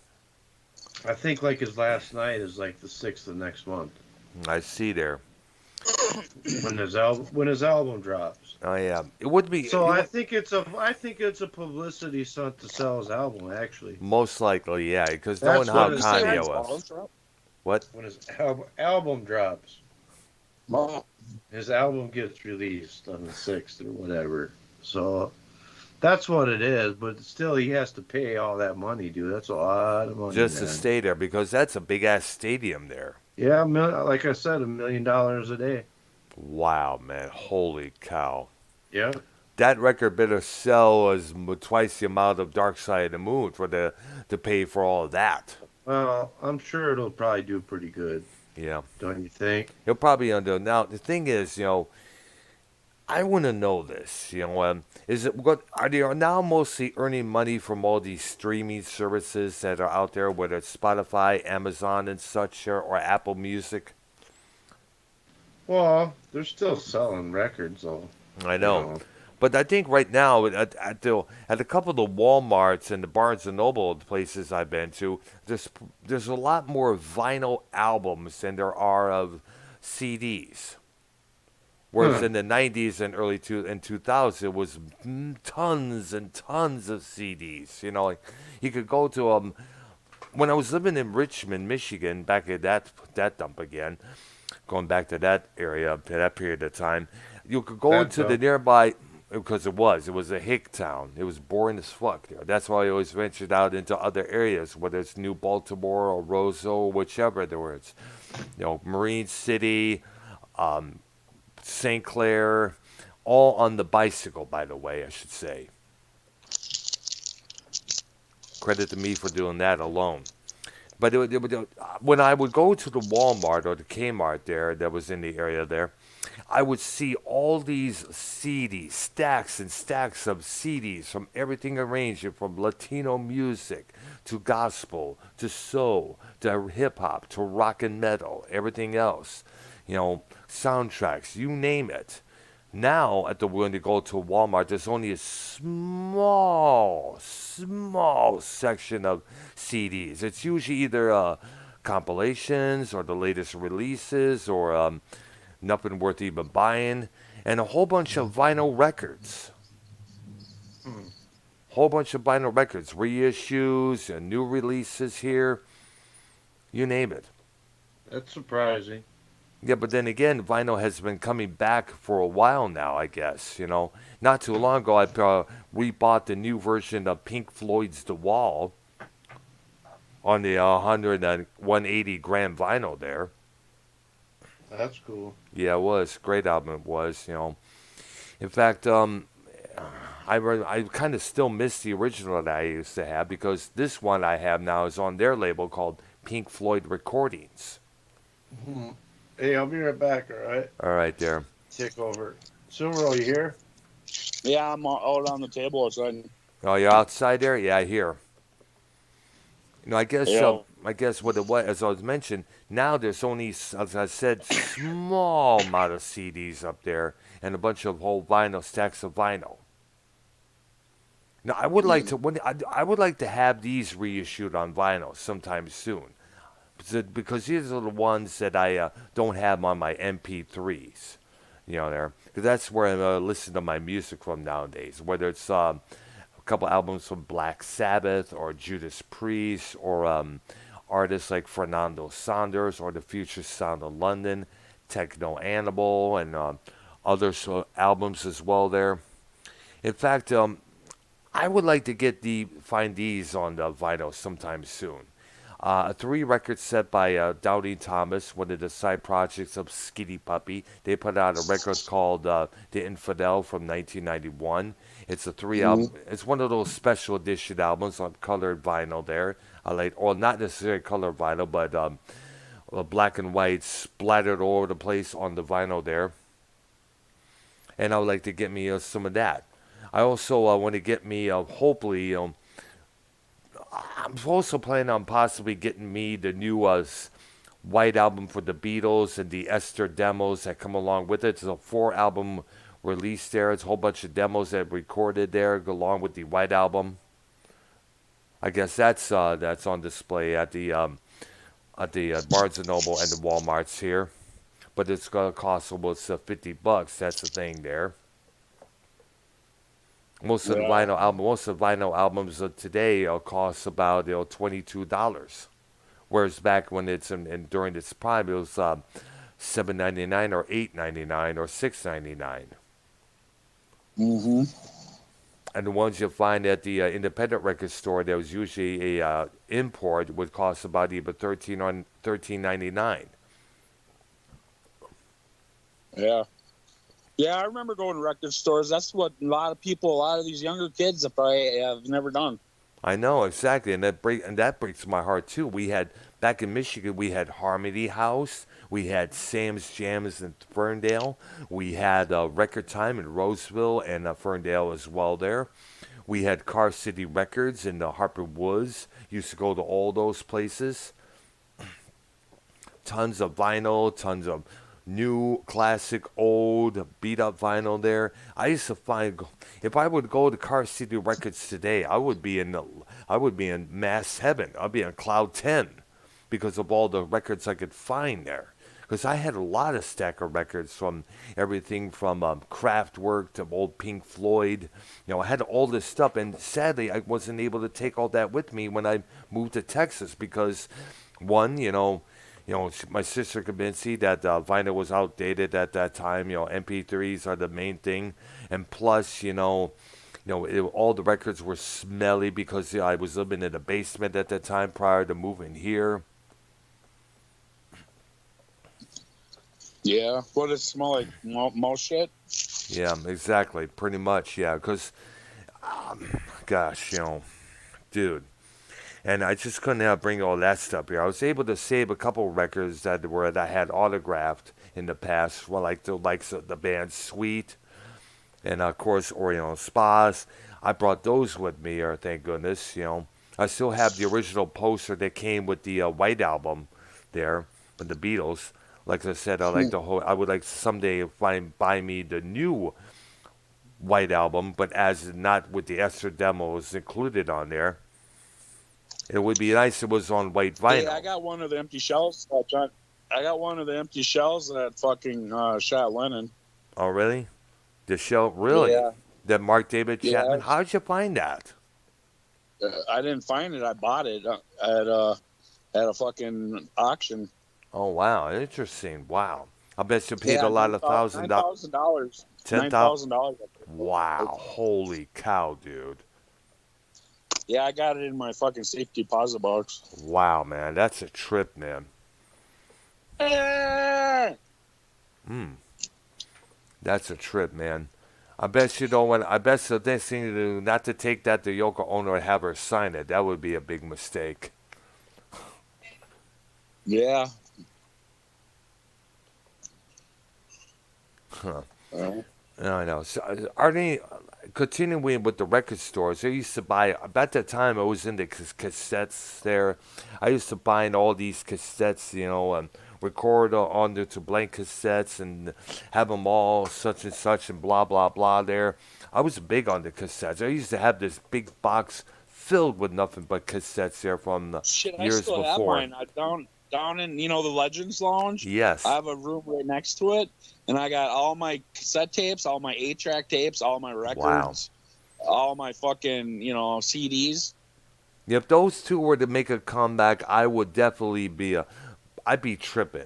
I think like his last night is like the 6th of next month I see there. when his album drops. Oh, yeah. It would be. So I think it's a publicity stunt to sell his album actually. Most likely, yeah, because That's knowing how what it Kanye says. was. What? When his album drops, Well, his album gets released on the 6th or whatever. So that's what it is, but still he has to pay all that money, dude. That's a lot of money. Just to man. stay there, because that's a big ass stadium there. Yeah, like I said, $1 million a day. Wow, man. Holy cow. Yeah. That record better sell as twice the amount of Dark Side of the Moon to pay for all of that. Well, I'm sure it'll probably do pretty good, Yeah. don't you think? He'll probably under. Now, the thing is, I want to know this. Is it what are they now mostly earning money from all these streaming services that are out there, whether it's Spotify, Amazon, and such, or Apple Music? Well, they're still selling records, though. I know. But I think right now at a couple of the WalMarts and the Barnes and Noble places I've been to, there's a lot more vinyl albums than there are of CDs. Whereas in the 90s and early 2000s, it was tons and tons of CDs. Like you could go to when I was living in Richmond, Michigan, back at that dump again, going back to that area, to that period of time, you could go into the nearby, because it was a hick town. It was boring as fuck there. That's why I always ventured out into other areas, whether it's New Baltimore or Roseville, whichever there was. Marine City, St. Clair, all on the bicycle, by the way, I should say. Credit to me for doing that alone. But when I would go to the Walmart or the Kmart there that was in the area there, I would see all these CDs, stacks and stacks of CDs from everything arranged from Latino music to gospel to soul to hip hop to rock and metal, everything else. soundtracks, you name it. Now, when you go to Walmart, there's only a small section of CDs. It's usually either compilations or the latest releases or nothing worth even buying, and a whole bunch of vinyl records. Hmm. Whole bunch of vinyl records, reissues, and new releases here, you name it. That's surprising. Yeah, but then again, vinyl has been coming back for a while now, I guess. Not too long ago, we bought the new version of Pink Floyd's The Wall on the 100 and 180 gram vinyl there. That's cool. Yeah, it was. Great album it was. In fact, I kind of still miss the original that I used to have because this one I have now is on their label called Pink Floyd Recordings. Hmm. Hey, I'll be right back, all right? All right, there. Take over. Silver, are you here? Yeah, I'm out on the table outside. Oh, you're outside there? Yeah, I hear. Yeah. I guess what it was, as I was mentioned, now there's only, as I said, small amount of CDs up there and a bunch of whole vinyl stacks of vinyl. Now, I would like to have these reissued on vinyl sometime soon, because these are the ones that I don't have on my MP3s. There, because that's where I listen to my music from nowadays. Whether it's a couple albums from Black Sabbath or Judas Priest or artists like Fernando Saunders or the Future Sound of London, Techno Animal, and other albums as well. There, in fact, I would like to find these on the vinyl sometime soon. A three-record set by Doubting Thomas, one of the side projects of Skitty Puppy. They put out a record called The Infidel from 1991. It's a three-album. It's one of those special edition albums on colored vinyl. There, I like, or not necessarily colored vinyl, but black and white splattered all over the place on the vinyl there. And I would like to get me some of that. I also want to get me, hopefully, I'm also planning on possibly getting me the new White Album for the Beatles and the Esther demos that come along with it. It's a 4-album release there. It's a whole bunch of demos that recorded there along with the White Album. I guess that's on display at the Barnes and Noble and the Walmarts here. But it's gonna cost almost $50. That's the thing there. Most of the vinyl albums of today cost about $22, whereas back when it's during its prime it was $7.99 or $8.99 or $6.99. Mm-hmm. And the ones you find at the independent record store, there was usually a import would cost about either $13.99. Yeah. Yeah, I remember going to record stores. That's what a lot of these younger kids have probably have never done. I know exactly, and that breaks my heart too. We had back in Michigan, we had Harmony House, we had Sam's Jams in Ferndale, we had Record Time in Roseville and Ferndale as well. There, we had Car City Records in Harper Woods. Used to go to all those places. Tons of vinyl, tons of new, classic, old, beat up vinyl there. I used to find if I would go to Car City Records today, I would be in mass heaven. I'd be on cloud 10 because of all the records I could find there. Because I had a lot of stack of records from everything from Kraftwerk to old Pink Floyd. I had all this stuff, and sadly, I wasn't able to take all that with me when I moved to Texas because, one, my sister convinced me that vinyl was outdated at that time. MP3s are the main thing, and plus, all the records were smelly because I was living in a basement at that time prior to moving here. Yeah, what does it smell like? Mouse shit? Yeah, exactly, pretty much. Yeah, because, gosh, dude. And I just couldn't bring all that stuff here. I was able to save a couple records that I had autographed in the past, like the likes of the band Sweet, and of course Oriental Spas. I brought those with me, thank goodness. I still have the original poster that came with the White Album there from the Beatles, Like I said, I would like someday buy me the new White Album, but as not with the extra demos included on there. It would be nice if it was on white Hey, I vinyl. got one of the empty shells, John. I got one of the empty shells that fucking shot Lennon. Oh, really? The shell, really? Yeah, That Mark David yeah. Chapman? How'd you find that? I didn't find it. I bought it at a fucking auction. Oh, wow. Interesting. Wow. I bet you paid Yeah, a lot of $1,000. $9,000. 10,000? $9,000. Wow. Holy cow, dude. Yeah, I got it in my fucking safe deposit box. Wow, man. That's a trip, man. Eh. That's a trip, man. I bet you don't want. I bet the next thing to do, not to take that to Yoko Ono and have her sign it. That would be a big mistake. Yeah. Huh. Uh, I know. So, are they continuing with the record stores? I used to buy. About that time, I was into cassettes there. I used to buy all these cassettes, and record onto to blank cassettes and have them all such and such and blah blah blah. There, I was big on the cassettes. I used to have this big box filled with nothing but cassettes there from the shit, I years still have before. mine. Down in the Legends Lounge. Yes. I have a room right next to it, and I got all my cassette tapes, all my 8-track tapes, all my records, all my fucking CDs. If those two were to make a comeback, I would definitely I'd be tripping.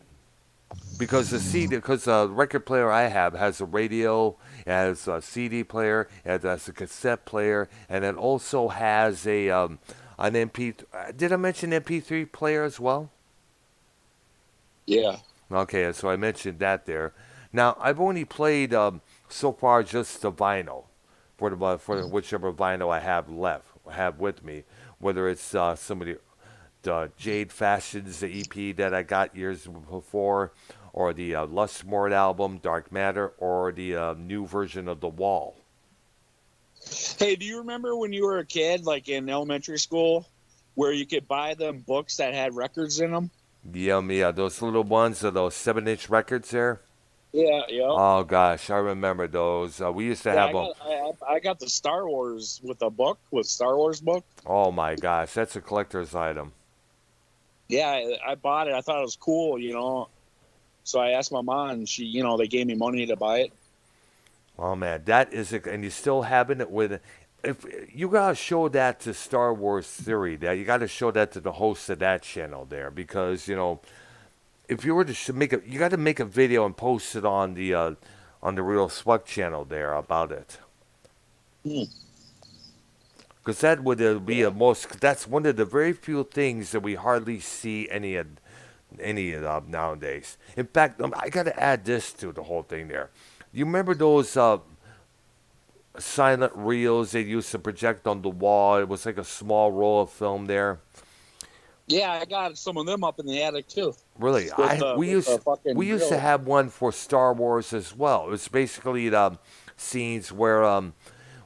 Because the record player I have has a radio, it has a CD player, it has a cassette player, and it also has an MP. Did I mention MP3 player as well? Yeah. Okay, so I mentioned that there. Now I've only played so far just the vinyl for whichever vinyl I have with me, whether it's some of the Jade Fashions, the EP that I got years before, or the Lustmord album, Dark Matter, or the new version of The Wall. Hey, do you remember when you were a kid, like in elementary school, where you could buy them books that had records in them? Yeah, those little ones, those 7-inch records there. Yeah, yeah. Oh gosh, I remember those. We used to have them. I got the Star Wars with a book, with Star Wars book. Oh my gosh, that's a collector's item. Yeah, I bought it. I thought it was cool, So I asked my mom, and she, they gave me money to buy it. Oh man, that is it, and you still having it with. If you gotta show that to Star Wars Theory, that you gotta show that to the host of that channel there, because if you were to you gotta make a video and post it on the Real Swug channel there about it. Because that would be that's one of the very few things that we hardly see any of nowadays. In fact, I got to add this to the whole thing there. You remember those silent reels they used to project on the wall? It was like a small roll of film there. Yeah, I got some of them up in the attic too. Really, we used to have one for Star Wars as well. It was basically the scenes where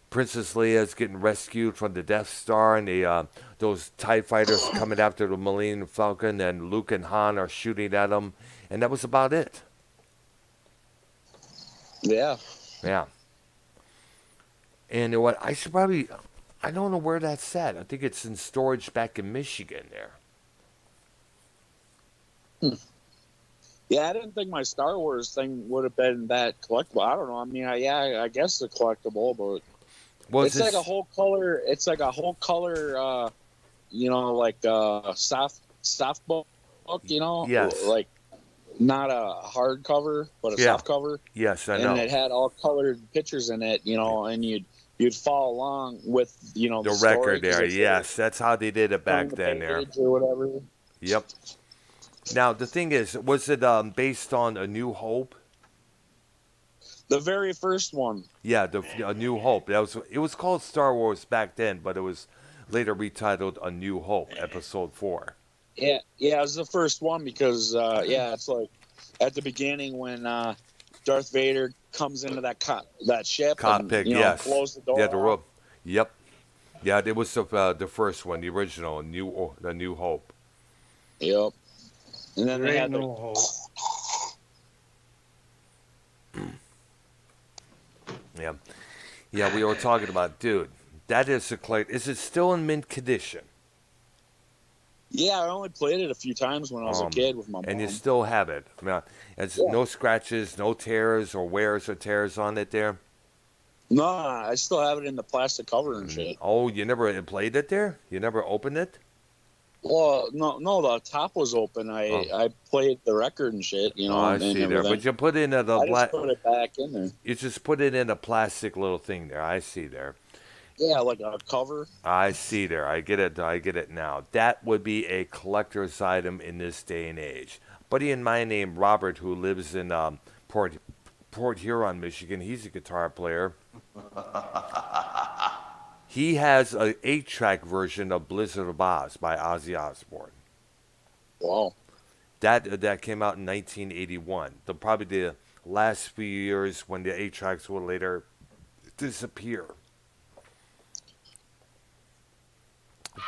Princess Leia is getting rescued from the Death Star, and those TIE fighters coming after the Millennium Falcon, and Luke and Han are shooting at them, and that was about it. Yeah. Yeah. And what I don't know where that's at. I think it's in storage back in Michigan there. Yeah, I didn't think my Star Wars thing would have been that collectible. I don't know. I mean, I guess it's a collectible, but it's like a whole color. It's like a whole color. Like soft book. Yes. Like not a hard cover, but a soft cover. Yes, I know. And it had all colored pictures in it. And you'd follow along with the record there. Yes, that's how they did it back then there. Or whatever. Yep. Now the thing is, was it based on A New Hope? The very first one. Yeah, A New Hope. It was called Star Wars back then, but it was later retitled A New Hope, Episode 4. Yeah, it was the first one because it's like at the beginning when Darth Vader comes into that ship cockpit, and yes, close the door. Yeah, the rope. Yep. Yeah, it was the first one, the original, The New Hope. Yep. And then There they ain't had no hope. Yeah. Yeah, we were talking about, dude. That is a collect. Is it still in mint condition? Yeah, I only played it a few times when I was a kid with my mom. And you still have it. I mean, it's Yeah. no scratches, no tears or wears or tears on it there. No, I still have it in the plastic cover and shit. Oh, you never played it there? You never opened it? Well, no, the top was open. I played the record and shit, you know, I and see there. everything. But you put it in a I black. just put it back in there. You just put it in a plastic little thing there. I see there. Yeah, like a cover. I see there. I get it. I get it now. That would be a collector's item in this day and age. Buddy in mine named Robert, who lives in Port Huron, Michigan. He's a guitar player. He has a 8-track version of Blizzard of Oz by Ozzy Osbourne. Wow. That came out in 1981. Probably the last few years when the 8-tracks will later disappear.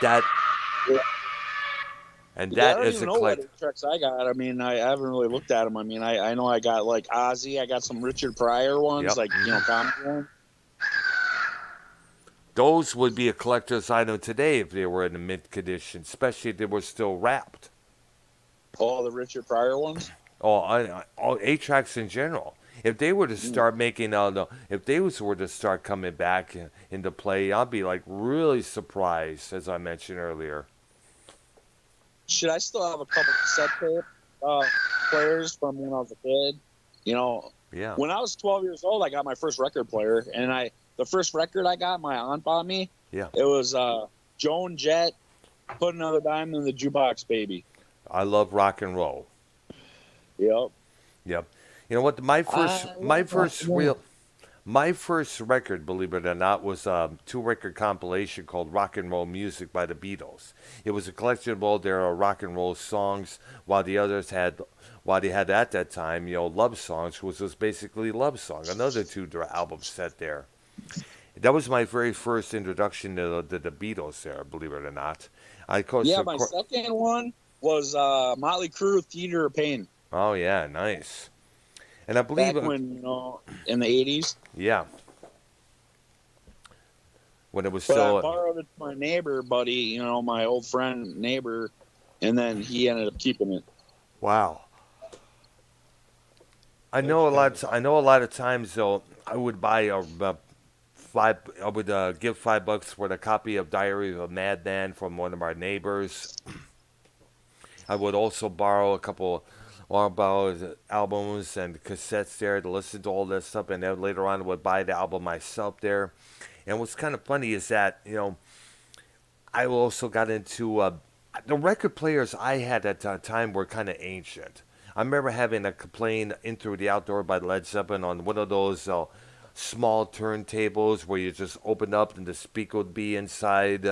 That and Yeah, I that don't is even a know what collect. tracks I got. I mean, I haven't really looked at them. I mean, I know I got like Ozzy. I got some Richard Pryor ones, Yep. like comedy ones. Those would be a collector's item today if they were in a mint condition, especially if they were still wrapped. All the Richard Pryor ones. All 8-tracks in general. If they were to start making if they were to start coming back into play, I'd be like really surprised, as I mentioned earlier. Should I still have a couple cassette tape players from when I was a kid? You know, Yeah. when I was 12 years old, I got my first record player, and the first record I got, my aunt bought me. Yeah. It was Joan Jett, Put Another Diamond in the Jukebox, Baby. I love rock and roll. Yep. Yep. You know what? My first record, believe it or not, was a 2-record compilation called Rock and Roll Music by the Beatles. It was a collection of all their rock and roll songs, while they had at that time, love songs, which was basically love song. Another 2 album set there. That was my very first introduction to the Beatles there, believe it or not. My second one was Motley Crue, Theater of Pain. Oh, yeah, nice. And I believe... Back when, in the 80s. Yeah. When it was But still... I borrowed it from my neighbor, buddy, my old friend, neighbor, and then he ended up keeping it. Wow. I know a lot of times, though, I would buy I would give $5 for the copy of Diary of a Madman from one of our neighbors. I would also borrow a couple albums and cassettes there to listen to all that stuff, and then later on I would buy the album myself there. And what's kind of funny is that, I also got into the record players I had at the time were kind of ancient. I remember having a playing In Through the Outdoor by Led Zeppelin on one of those small turntables where you just open up and the speaker would be inside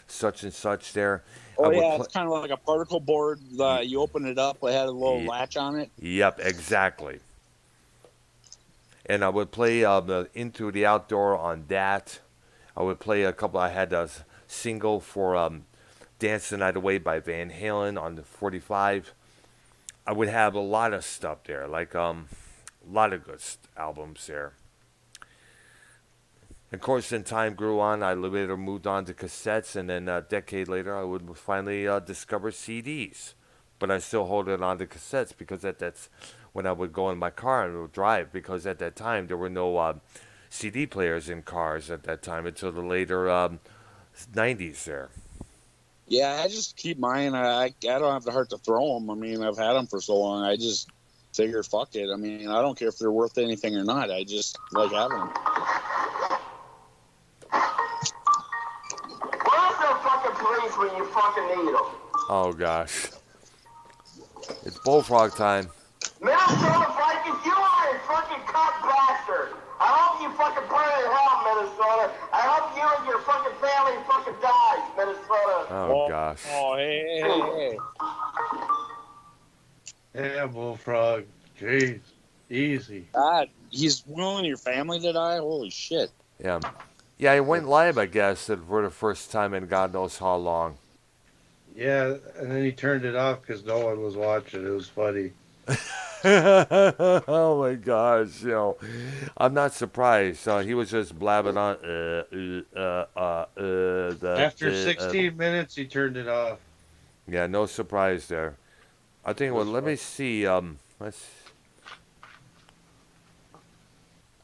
such and such there. Oh, yeah, it's kind of like a particle board. You open it up, it had a little latch on it. Yep, exactly. And I would play Into the Outdoor on that. I would play I had a single for Dance the Night Away by Van Halen on the 45. I would have a lot of stuff there, like a lot of good albums there. Of course, then time grew on. I later moved on to cassettes, and then a decade later, I would finally discover CDs. But I still hold it on to cassettes because that's when I would go in my car and would drive. Because at that time, there were no CD players in cars at that time until the later 90s there. Yeah, I just keep mine. I don't have the heart to throw them. I mean, I've had them for so long. I just figure, fuck it. I mean, I don't care if they're worth anything or not. I just like having them. Where's the fucking police when you fucking need them? Oh, gosh. It's bullfrog time. Minnesota Vikings, you are a fucking cunt bastard. I hope you fucking burn in hell, Minnesota. I hope you and your fucking family fucking dies, Minnesota. Oh, gosh. Oh, hey. Yeah, Bullfrog. Jeez. Easy. God, he's willing your family to die? Holy shit. Yeah. Yeah, it went live, I guess, for the first time in God knows how long. Yeah, and then he turned it off because no one was watching. It was funny. Oh my gosh, I'm not surprised. He was just blabbing on. After 16 minutes, he turned it off. Yeah, no surprise there. I think. Well, That's let me fine. see. Let's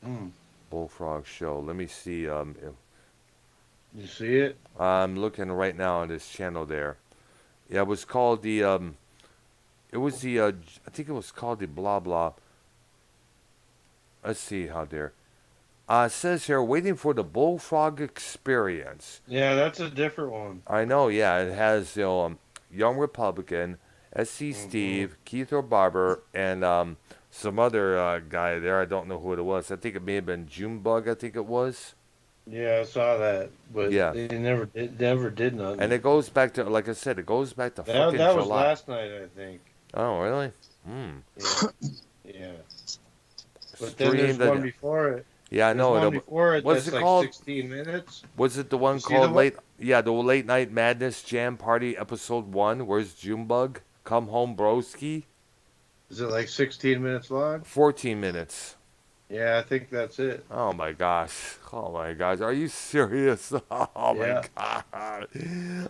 Mm. Bullfrog Show. Let me see. You see it? I'm looking right now on this channel there. Yeah, it was called the. It was the. I think it was called the blah blah. Let's see how there. It says here, waiting for the Bullfrog Experience. Yeah, that's a different one. I know, yeah, it has Young Republican, S.C. Steve, Keith Barber, and some other guy there. I don't know who it was. I think it may have been Junebug. I think it was. Yeah, I saw that, but Yeah, they never did nothing. and it goes back to, like I said, it goes back to That fucking that was July. last night, I think. Oh, really? Hmm. Yeah, yeah. But then there's Streamed. one before it. Yeah, I There's know. one before it What's that's it like called? 16 minutes. Was it the one You see called the one? Late? Yeah, the Late Night Madness Jam Party Episode 1. Where's Junebug? Come home, broski. Is it like 16 minutes long? 14 minutes. Yeah, I think that's it. Oh my gosh. Oh my gosh. Are you serious? Oh my Yeah. god.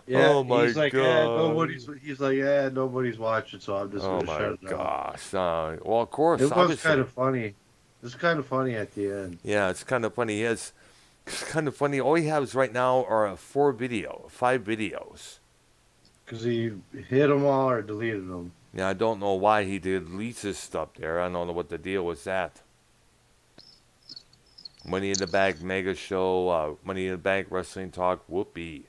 Yeah, Oh my he's like, god. he's like, nobody's watching, so I'm just Oh gonna my shut it down. gosh. Well, of course, It was obviously. kind of funny. It was kind of funny at the end. Yeah, it's kind of funny. It's kind of funny. All he has right now are 5 videos. Because he hit them all or deleted them. Yeah, I don't know why he deletes his stuff there. I don't know what the deal was that. Money in the Bank Mega Show, Money in the Bank Wrestling Talk, whoopee.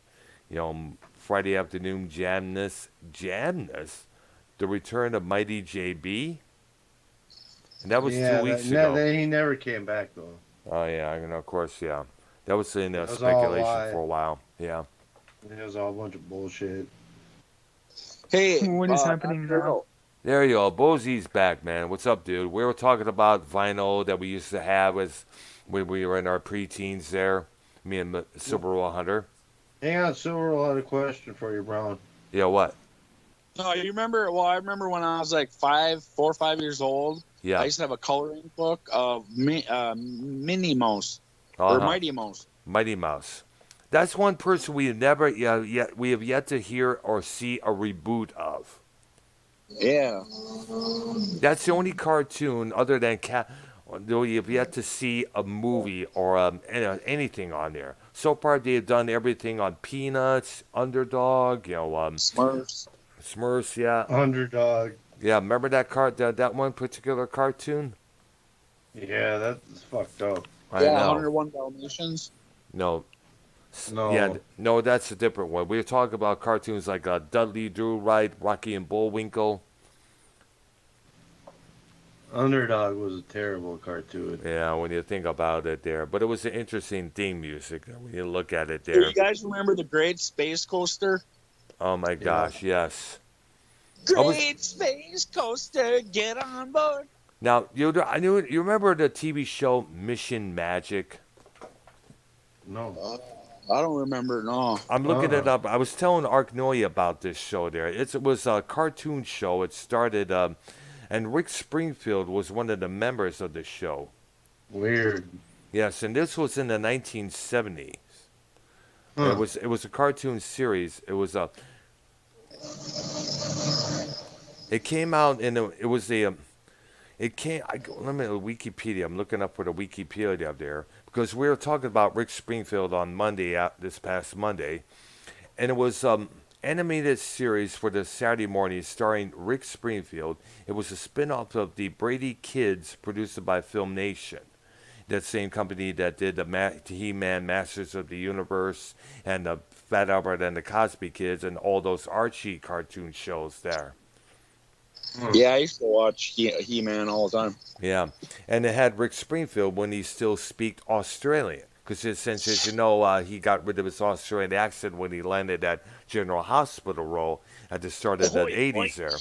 Friday afternoon Jamness, the return of Mighty JB. And that was 2 weeks ago. He never came back, though. Oh, yeah, and of course, yeah. That was in That was all a speculation lie. for a while. Yeah. It was all a bunch of bullshit. Hey, What is happening now? There you go. Bosie's back, man. What's up, dude? We were talking about vinyl that we used to have when we were in our preteens there. Me and Subaru Hunter. Hang on, Silver, I had a question for you, Brown. Yeah, what? no, you remember? Well, I remember when I was like 4 or 5 years old. Yeah. I used to have a coloring book of Minnie Mouse or Uh-huh. Mighty Mouse. Mighty Mouse. That's one person we have never we have yet to hear or see a reboot of. Yeah. That's the only cartoon other than though you've yet to see a movie or anything on there. So far, they've done everything on Peanuts, Underdog, Smurfs. Smurfs, yeah. Underdog. Yeah, remember that one particular cartoon? Yeah, that's fucked up. I Yeah, know. 101 Dalmatians. No. No. Yeah, no, that's a different one. We were talking about cartoons like Dudley Do Right, Rocky and Bullwinkle. Underdog was a terrible cartoon. Yeah, when you think about it there. But it was an interesting theme music when you look at it Do there. you guys remember the Great Space Coaster? Oh my gosh, yes. Great Space Coaster, get on board. Now, you remember the TV show Mission Magic? No. I don't remember. No. I'm looking it up. I was telling Arknoy about this show there. It was a cartoon show. It started, and Rick Springfield was one of the members of the show. Weird. Yes, and this was in the 1970s. Huh. It was a cartoon series. It was a. It came out and it was a. It came. Let me Wikipedia. I'm looking up for the Wikipedia up there because we were talking about Rick Springfield on Monday, this past Monday, and it was animated series for the Saturday morning starring Rick Springfield. It was a spin-off of the Brady Kids, produced by Film Nation. That same company that did the He-Man Masters of the Universe and the Fat Albert and the Cosby Kids and all those Archie cartoon shows there. Yeah, I used to watch He-Man all the time. Yeah, and it had Rick Springfield when he still speak Australian. Because since, as you know, he got rid of his Australian accent when he landed that General Hospital role at the start of the 80s there.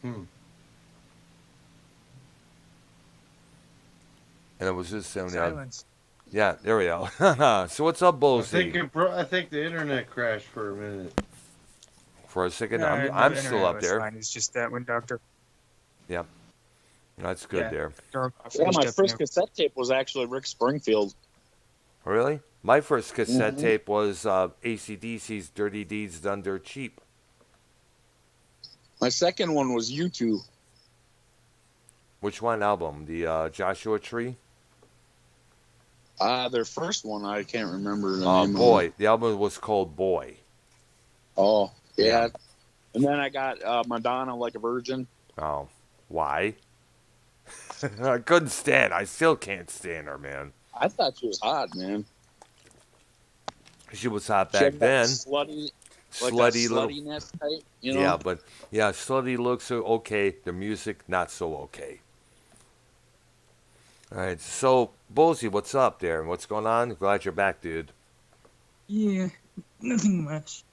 And it was just... Silence. yeah, there we go. So what's up, Bullsy? I think the internet crashed for a minute. For a second, No, I'm the still internet up was there. fine. It's just that when Doctor. Yep. That's good Yeah. there. Yeah, my first cassette tape was actually Rick Springfield. Really? My first cassette Mhm. tape was AC/DC's Dirty Deeds Done Dirt Cheap. My second one was U2. Which one album? The Joshua Tree? Their first one, I can't remember the name of it. Boy. The album was called Boy. Oh, yeah. Yeah. And then I got Madonna Like a Virgin. Oh. Why? I couldn't stand. I still can't stand her, man. I thought she was hot, man. She was hot She back had that then. slutty, like Slutty a little. sluttiness type, you know? Yeah, but yeah, slutty looks are okay. The music not so okay. All right, so Bosey, what's up there? What's going on? Glad you're back, dude. Yeah, nothing much.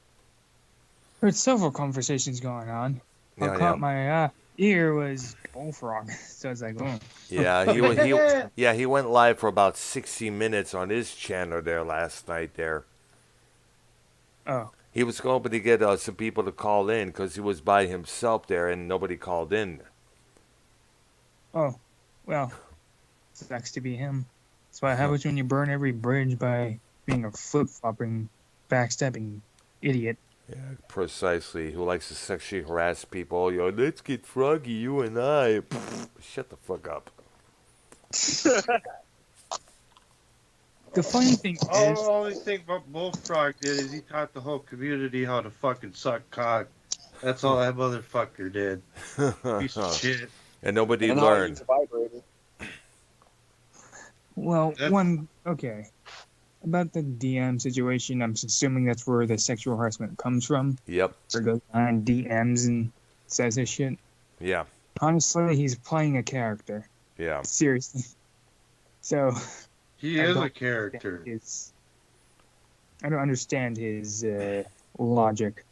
Heard several conversations going on. What Yeah, caught my ear was Bullfrog. So I was like, oh. yeah. He went live for about 60 minutes on his channel there last night. There, Oh. he was hoping to get some people to call in because he was by himself there and nobody called in. Oh. Well, sucks to be him. That's what happens when you burn every bridge by being a flip-flopping, backstabbing idiot. Yeah, precisely. Who likes to sexually harass people? Yo, let's get froggy, you and I. Shut the fuck up. The funny thing is, The only thing what Bullfrog did is he taught the whole community how to fucking suck cock. That's all that motherfucker did. Piece of shit. And nobody And how I learned. use a vibrator. well, That's- okay. About the DM situation, I'm assuming that's where the sexual harassment comes from. Yep. Or goes on DMs and says this shit. Yeah. Honestly, he's playing a character. Yeah. Seriously. So, He I is don't a character. I don't understand his logic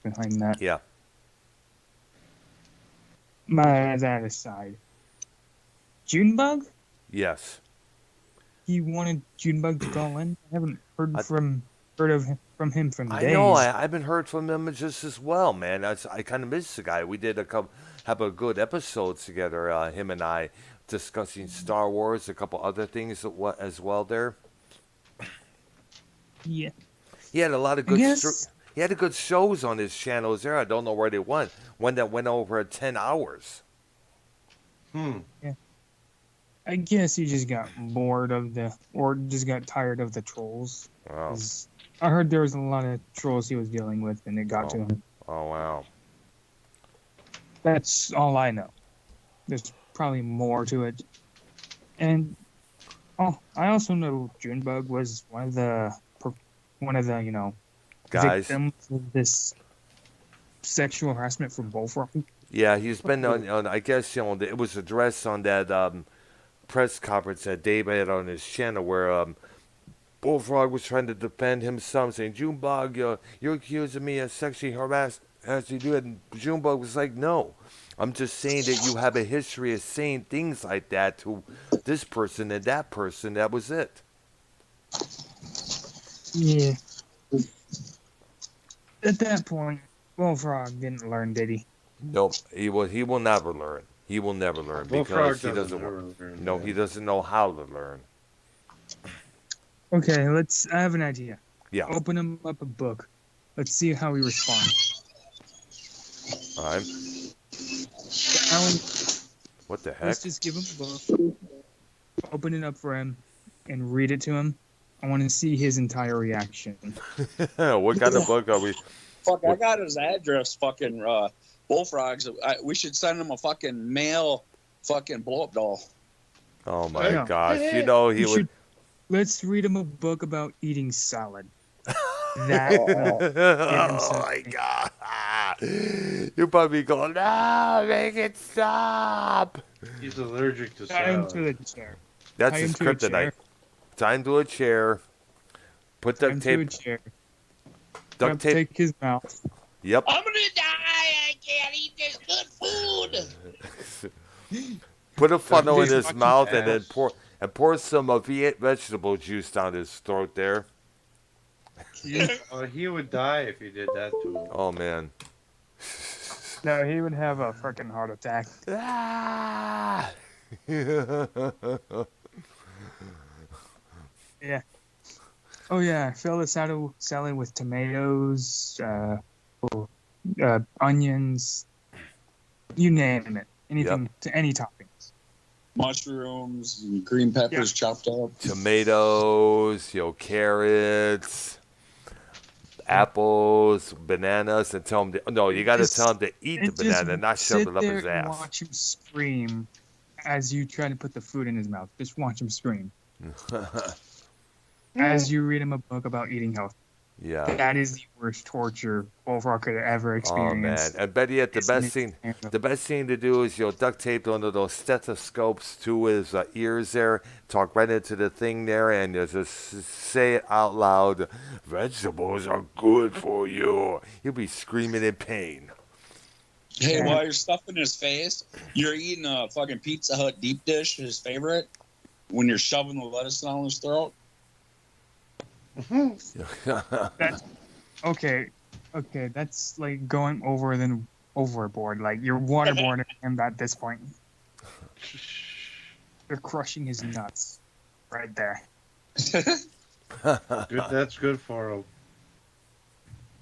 behind that. Yeah. That aside, Junebug? Yes. He wanted Junebug to call in. I haven't heard of him from days. I know. I haven't heard from him just as well, man. I kind of miss the guy. We did have a good episode together, him and I, discussing Star Wars, a couple other things as well there. Yeah. He had a lot of I good guess- he had a good shows on his channels there. I don't know where they went. One that went over 10 hours. I guess he just got bored of or just got tired of the trolls. Wow. 'Cause I heard there was a lot of trolls he was dealing with, and it got to him. Oh, wow. That's all I know. There's probably more to it. And I also know Junebug was one of the Guys. victims of this sexual harassment from Bullfrog. Yeah, he's been on I guess, it was addressed on that press conference that Dave had on his channel where Bullfrog was trying to defend himself, saying, Junebug, you're accusing me of sexually harassed as you do it. And Junebug was like, no. I'm just saying that you have a history of saying things like that to this person and that person. That was it. Yeah. At that point, Bullfrog didn't learn, did he? Nope. He will never learn. He will never learn Bullfrog because he doesn't. learn No, that. he doesn't know how to learn. Okay, I have an idea. Yeah. Open him up a book. Let's see how he responds. All right. Alan, What the heck? let's just give him a book. Open it up for him and read it to him. I want to see his entire reaction. What kind of book are we? Fuck, I got his address, fucking Bullfrogs. We should send him a fucking mail fucking blow-up doll. Oh my Yeah. gosh! You know he We would. should- Let's read him a book about eating salad. That Oh my god! You're probably going, no, make it stop. He's allergic to tie him to salad. the chair. That's Tie his him to a kryptonite. chair. Time to a chair. Put Tie duct him to a tape. chair. Duct tape. Take his mouth. Yep. I'm gonna die. I can't eat this good food. Put a funnel in Duct his tape mouth fucking and then ass. pour some vegetable juice down his throat there. He would die if you did that to him. Oh man. No, he would have a freaking heart attack. Ah! Yeah. Oh yeah, fill the salad with tomatoes, onions, you name it. Anything to any toppings. Mushrooms and green peppers chopped up. Tomatoes, carrots, apples, bananas, and tell him you got to tell him to eat the And just banana, not shove sit it up there his and ass. watch him scream as you try to put the food in his mouth. Just watch him scream. As you read him a book about eating healthy. Yeah. That is the worst torture Bullfrog could ever experience. Oh man! And better yet, the best thing to do is duct tape one of those stethoscopes to his ears there, talk right into the thing there, and just say it out loud. Vegetables are good for you. He'll be screaming in pain. Hey, while you're stuffing his face, you're eating a fucking Pizza Hut deep dish, his favorite, when you're shoving the lettuce down his throat. Okay, that's like going overboard. Like you're waterboarding him at this point. You're crushing his nuts right there. Good, that's good for him.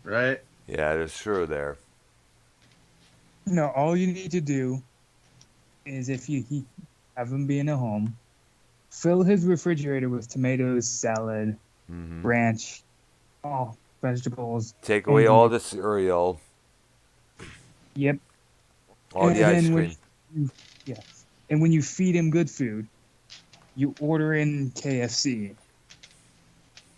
Right? Yeah, that's true there. No, all you need to do is if you have him be in a home, fill his refrigerator with tomatoes, salad, ranch, all vegetables. Take away all the cereal. Yep. All the ice cream. And when you feed him good food, you order in KFC.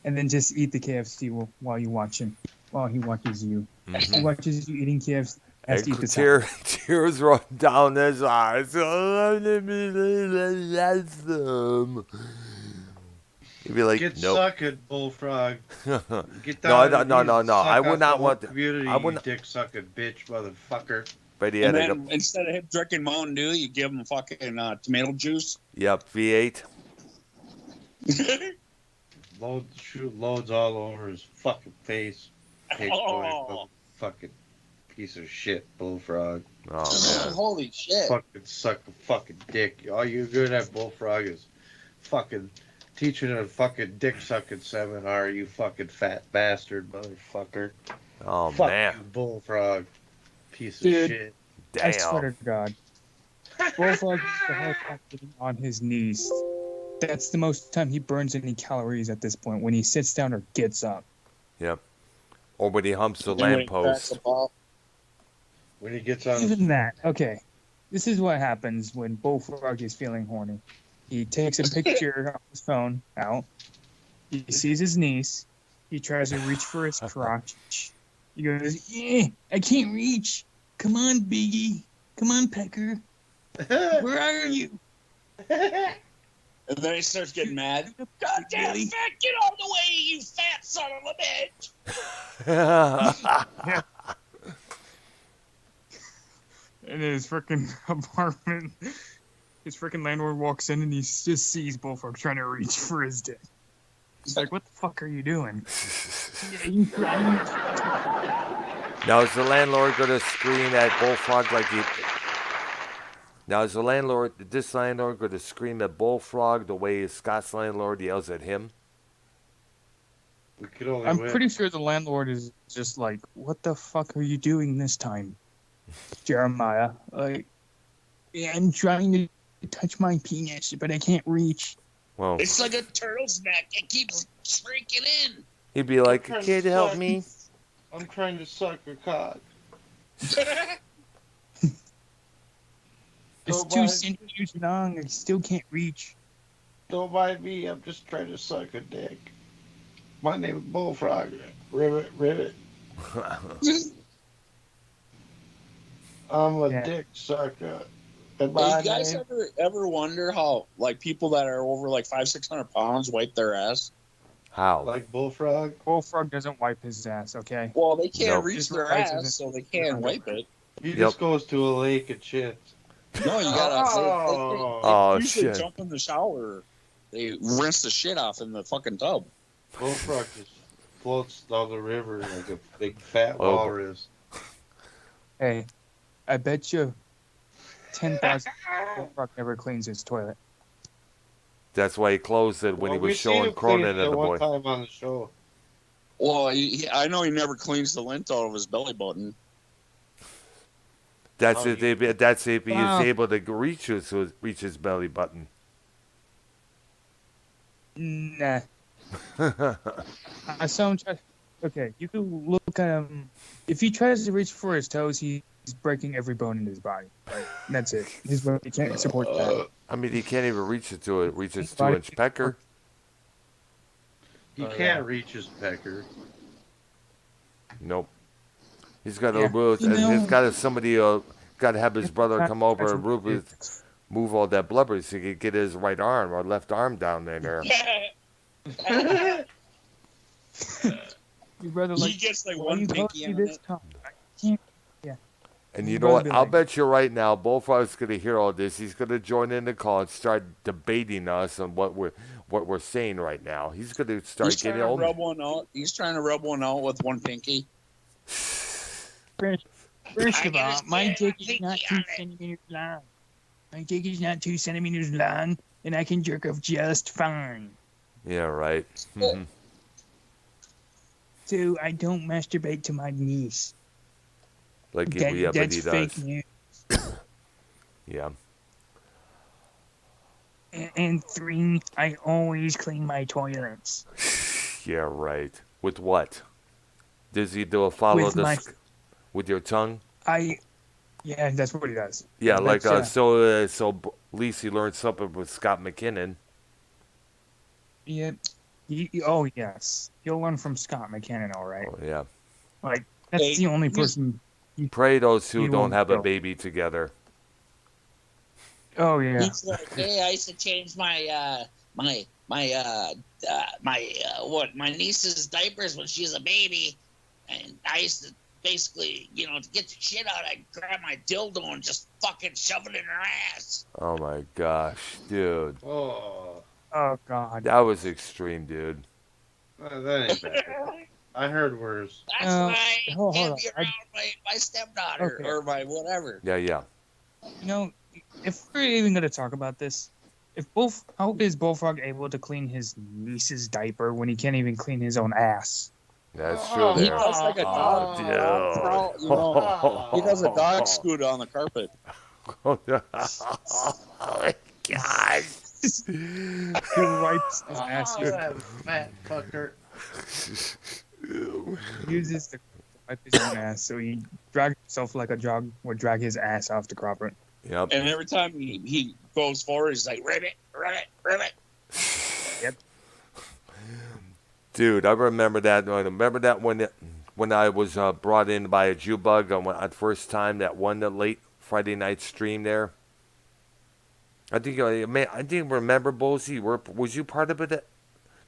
And then just eat the KFC while you watch him, while he watches you. He watches you eating KFC. Has to eat the salad. Tears run down his eyes. He'd be like, Get nope. sucking, Bullfrog. Get No, down no. I would not want to. Community, I would not. Dick sucking bitch, motherfucker. But And then instead of him drinking Mountain Dew, you give him fucking tomato juice. Yep, V8. Shoot loads all over his fucking face. Pig boy, fucking piece of shit, Bullfrog. Oh man. Holy shit. Fucking suck a fucking dick. All you're good at, Bullfrog, is fucking teaching a fucking dick sucking seminar, you fucking fat bastard, motherfucker. Oh Fuck man. you, Bullfrog. Piece of Dude. shit. Damn. I swear to God. Bullfrog is the whole time getting on his knees. That's the most time he burns any calories at this point, when he sits down or gets up. Yep. Or when he humps the lamppost. When he gets on Even that. Okay. This is what happens when Bullfrog is feeling horny. He takes a picture of his phone out. He sees his niece. He tries to reach for his crotch. He goes, I can't reach. Come on, Biggie. Come on, Pecker. Where are you? And then he starts getting mad. God damn fat, get out of the way, you fat son of a bitch! In his freaking apartment, his freaking landlord walks in and he just sees Bullfrog trying to reach for his dick. He's like, what the fuck are you doing? Now is the landlord going to scream at Bullfrog like he... Now is this landlord going to scream at Bullfrog the way Scott's landlord yells at him? We could only I'm win. pretty sure the landlord is just like, what the fuck are you doing this time, Jeremiah? Like, I'm trying to touch my penis, but I can't reach. Well, It's like a turtle's neck. It keeps shrinking in. he'd be like, trying to kid, help suck. me. I'm trying to suck a cock. It's Don't 2 mind- centimeters long. I still can't reach. Don't mind me, I'm just trying to suck a dick. My name is Bullfrog. Ribbit, ribbit. I'm a dick sucker. And Hey, my you guys name... ever wonder how like people that are over like 500-600 pounds wipe their ass? How? Like Bullfrog? Bullfrog doesn't wipe his ass, okay? Well, they can't Nope. reach Just their rides ass, it. so they can't wipe it. He Yep. just goes to a lake and shits. No, you gotta. Oh, usually shit. jump in the shower. They rinse the shit off in the fucking tub. Bullfrog just floats down the river like a big fat Oh. walrus. Hey, I bet you 10,000 Bullfrog never cleans his toilet. That's why he closed it when he was we seen showing him clean Cronin it and the one boy. time on the show. Well, I know he never cleans the lint out of his belly button. That's Oh, if that's if he is Wow. able to reach his belly button. Nah. I saw him try. Okay, you can look at him. If he tries to reach for his toes, he's breaking every bone in his body. Like, that's it. His body can't support that. I mean, he can't even reach his His 2-inch pecker. He Oh, can't yeah. reach his pecker. Nope. He's got Yeah. to You know- he's got to somebody got to have his brother come over and It's- move all that blubber so he could get his right arm or left arm down there. Your brother He like, gets like why one you calling pinky me on this it. time? I can't. And Your you know what? brother I'll like- bet you right now, Bullfrog's gonna hear all this. He's gonna join in the call and start debating us on what we're saying right now. He's gonna start He's trying getting to all. rub one out. He's trying to rub one out with one pinky. First of all, my dick is not 2 centimeters long. My dick is not 2 centimeters long, and I can jerk off just fine. Yeah, right. Mhm. So I don't masturbate to my niece. Like That, but that's he fake does. news. Yeah. And 3, I always clean my toilets. Yeah, right. With what? Does he do a follow With my- with your tongue? Yeah, that's what he does. Yeah, like That's, so. At least he learned something with Scott McKinnon. Yeah. Oh yes, you'll learn from Scott McKinnon, all right. Oh, yeah. Like that's Hey, the only he's- person. Pray those two He don't won't have a go. baby together. Oh yeah. He's like, hey, I used to change my my niece's diapers when she was a baby, and I used to basically, to get the shit out, I'd grab my dildo and just fucking shove it in her ass. Oh my gosh, dude. Oh, Oh god. That was extreme, dude. that ain't bad. I heard worse. That's why I hold can't on. be around my stepdaughter Okay. or my whatever. Yeah, yeah. You know, if we're even gonna talk about this, how is Bullfrog able to clean his niece's diaper when he can't even clean his own ass? That's true He there. does like a dog. He does a dog scoot on the carpet. Oh my gosh. He wipes his ass. that fat fucker. He uses to wipe his own ass, so he drags himself like a dog would drag his ass off the carpet. Yep. And every time he goes forward, he's like, ribbit, ribbit, ribbit. Dude, I remember that. Remember that when I was brought in by a Jew bug on the first time that one late Friday night stream there. I think remember Bozy. Was you part of it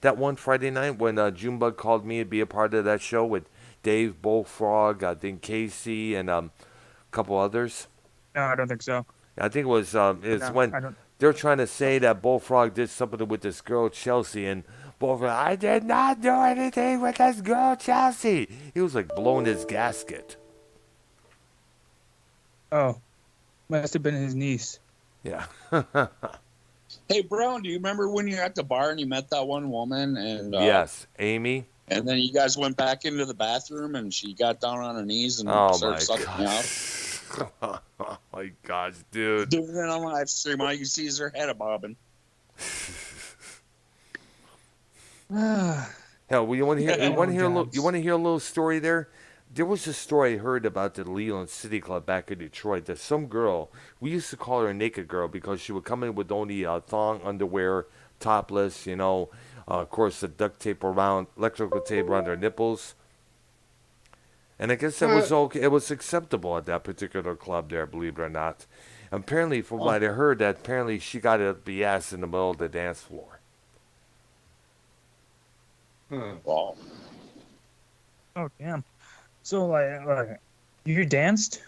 that one Friday night when Junebug called me to be a part of that show with Dave Bullfrog, I think Casey and a couple others. No, I don't think so. I think it was when I don't. they're trying to say that Bullfrog did something with this girl Chelsea, and Bullfrog, I did not do anything with this girl Chelsea. He was like blowing his gasket. Oh, must have been his niece. Yeah. Hey, Brown, do you remember when you were at the bar and you met that one woman? And Yes, Amy. And then you guys went back into the bathroom and she got down on her knees and Oh started my sucking you off. gosh. Oh my gosh, dude. Doing it on live stream, all you see is her head a bobbing. Hell, you want to hear? You want to hear a little? Jobs. You want to hear a little story there? There was a story I heard about the Leland City Club back in Detroit. That some girl, we used to call her a naked girl because she would come in with only thong underwear, topless. Of course, the duct tape around, electrical tape around her nipples. And I guess that was okay. It was acceptable at that particular club there, believe it or not. Apparently, from what I heard, that apparently she got it up the ass in the middle of the dance floor. Huh. Wow. Oh damn. So like you danced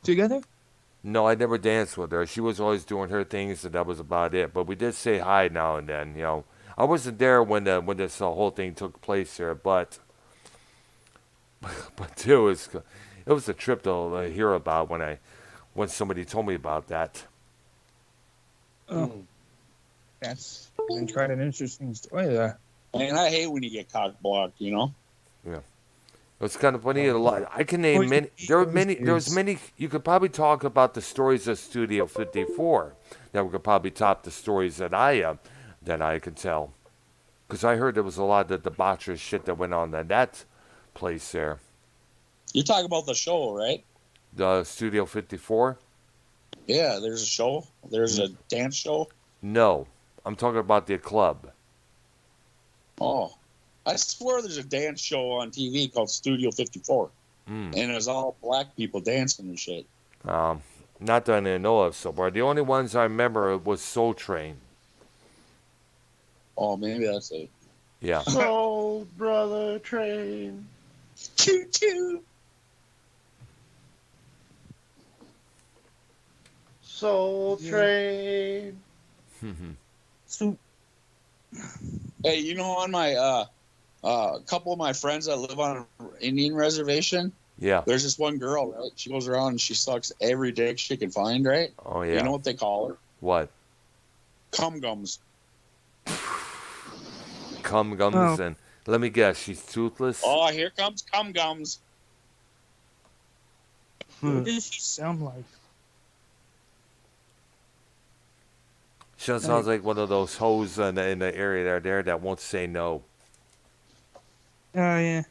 together? No, I never danced with her. She was always doing her things, and that was about it. But we did say hi now and then. I wasn't there when this whole thing took place here, but dude, it was a trip to hear about when somebody told me about that. Oh, that's been quite an interesting story there. And I hate when you get cock blocked, you know? It's kind of funny. A lot. I can name many. There are many. There's many. You could probably talk about the stories of Studio 54. That could probably top the stories that I could tell. Because I heard there was a lot of debaucherous shit that went on in that place there. You're talking about the show, right? The Studio 54. Yeah, there's a show. There's a dance show. No, I'm talking about the club. Oh, I swear there's a dance show on TV called Studio 54. Mm. And it's all black people dancing and shit. Not that I know of so far. The only ones I remember was Soul Train. Oh, maybe that's it. Yeah. Soul Brother Train. Choo choo. Soul Train. So, Hey, you know, on my couple of my friends that live on an Indian reservation, Yeah. there's this one girl, right? She goes around and she sucks every dick she can find, right? Oh yeah. You know what they call her? What? Cum gums. Cum gums Oh. and let me guess, she's toothless. Oh, here comes cum gums. what does she sound like? She sounds like one of those hoes in the area there that won't say no. Oh, yeah.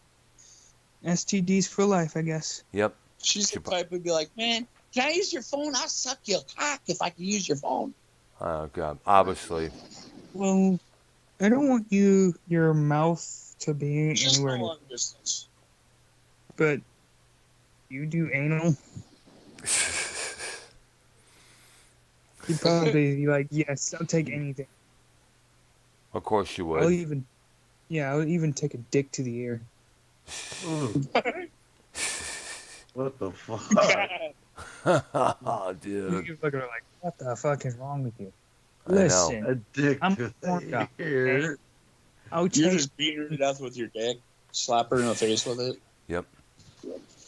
STDs for life, I guess. Yep. She's She the type who'd be like, man, can I use your phone? I'll suck your cock if I can use your phone. Oh god. Obviously. Well, I don't want your mouth to be Just anywhere, go long distance. but you do anal. You'd probably be like, yes, I'll take anything. Of course you I'll would. even take a dick to the ear. What the fuck? Oh, dude. You're looking like, what the fuck is wrong with you? I know. Listen, A dick I'm to horned the up, ear. I'll You're take, just beating her to death with your dick. Slap her in the face with it. Yep.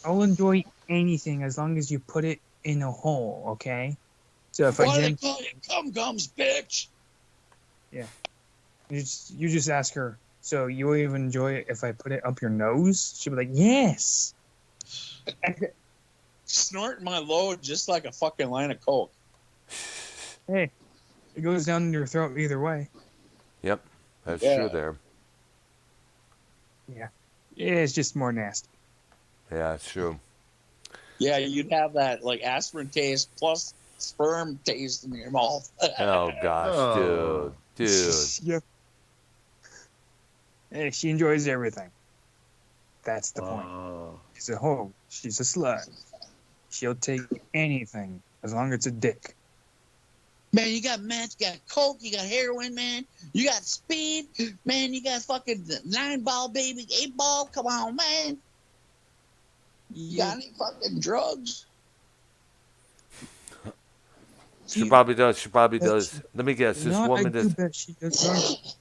I'll enjoy anything as long as you put it in a hole, okay? So if Why I do they didn't, call you cum gums, bitch? you just ask her. So you will even enjoy it if I put it up your nose? She'll be like, yes. Snorting my load just like a fucking line of coke. Hey, it goes down your throat either way. Yep. That's Yeah. true there. Yeah, it's just more nasty. Yeah, it's true. Yeah, you'd have that like aspirin taste plus sperm taste in your mouth. Oh gosh, Oh. dude. Yep. Hey, she enjoys everything. That's the point. Oh. She's a hoe. She's a slut. She'll take anything as long as it's a dick. Man, you got meth, you got coke, you got heroin, man. You got speed, man. You got fucking 9-ball, baby, 8-ball. Come on, man. You got any fucking drugs? She probably does. She probably does. Let me guess. This No, woman I do is. bet she does drugs.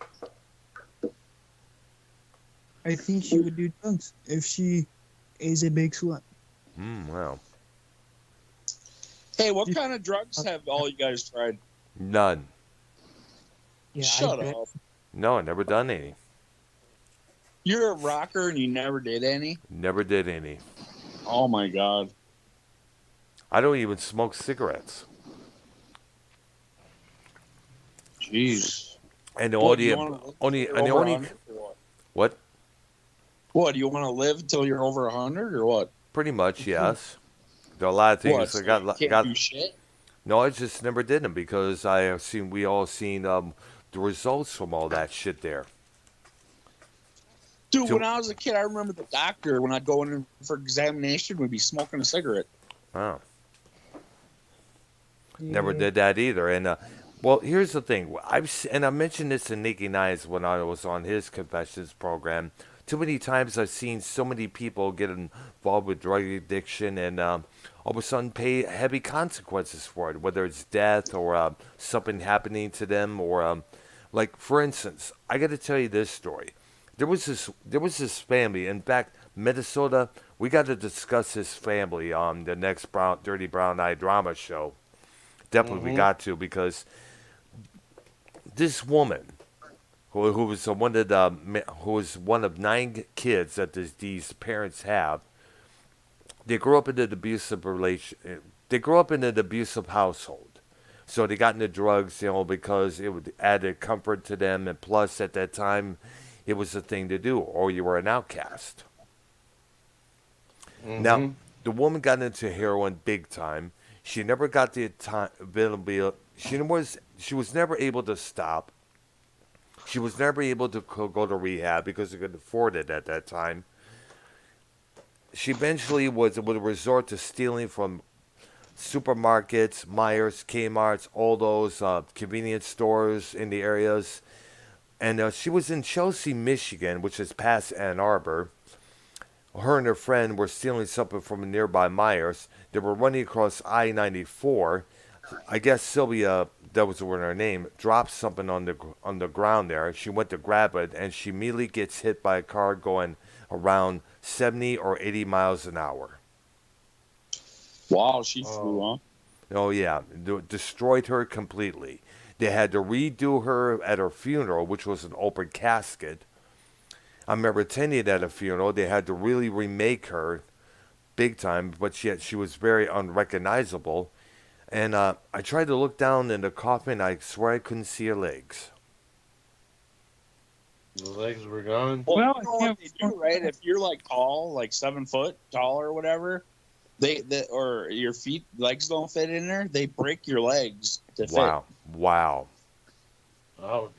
I think she would do drugs if she is a big slut. Wow. Hey, what kind of drugs have all you guys tried? None. Yeah, Shut I bet. up. No, I never done any. You're a rocker and you never did any? Never did any. Oh my god. I don't even smoke cigarettes. Jeez. And the What, do you only, wanna live only, till and the you're over only, 100 or what? what? What, do you want to live until you're over 100 or what? Pretty much, yes. There are a lot of things What, that so got, you can't do shit? no, I just never did them because I have seen, we all seen the results from all that shit there. Dude, So- when I was a kid, I remember the doctor, when I'd go in for examination, would be smoking a cigarette. Oh. Never did that either. And well, here's the thing. And I mentioned this to Nicky Nice when I was on his confessions program. Too many times I've seen so many people get involved with drug addiction and all of a sudden pay heavy consequences for it, whether it's death or something happening to them or like for instance, I got to tell you this story. There was this family. In fact, Minnesota, we got to discuss his family on the next Dirty Brown Eye drama show. Definitely, we got to because this woman, who was who was one of 9 kids that these parents have, they grew up in an abusive relation. They grew up in an abusive household, so they got into drugs, because it would added comfort to them, and plus at that time, it was the thing to do, or you were an outcast. Now, the woman got into heroin big time. She never got the time. She was never able to stop. She was never able to go to rehab because she couldn't afford it at that time. She eventually would resort to stealing from supermarkets, Myers, Kmart's, all those convenience stores in the areas. And she was in Chelsea, Michigan, which is past Ann Arbor. Her and her friend were stealing something from a nearby Myers. They were running across I-94. I guess Sylvia, that was her name, dropped something on the ground there. She went to grab it, and she immediately gets hit by a car going around 70 or 80 miles an hour. Wow, she flew, huh? Oh, yeah. Destroyed her completely. They had to redo her at her funeral, which was an open casket. I remember attending at a funeral. They had to really remake her big time, but yet she was very unrecognizable. And I tried to look down in the coffin. I swear I couldn't see her legs. The legs were gone. Well, you know what they do, right? If you're like tall, like 7 foot tall or whatever, or your legs don't fit in there, they break your legs to Wow. Wow. Ouch.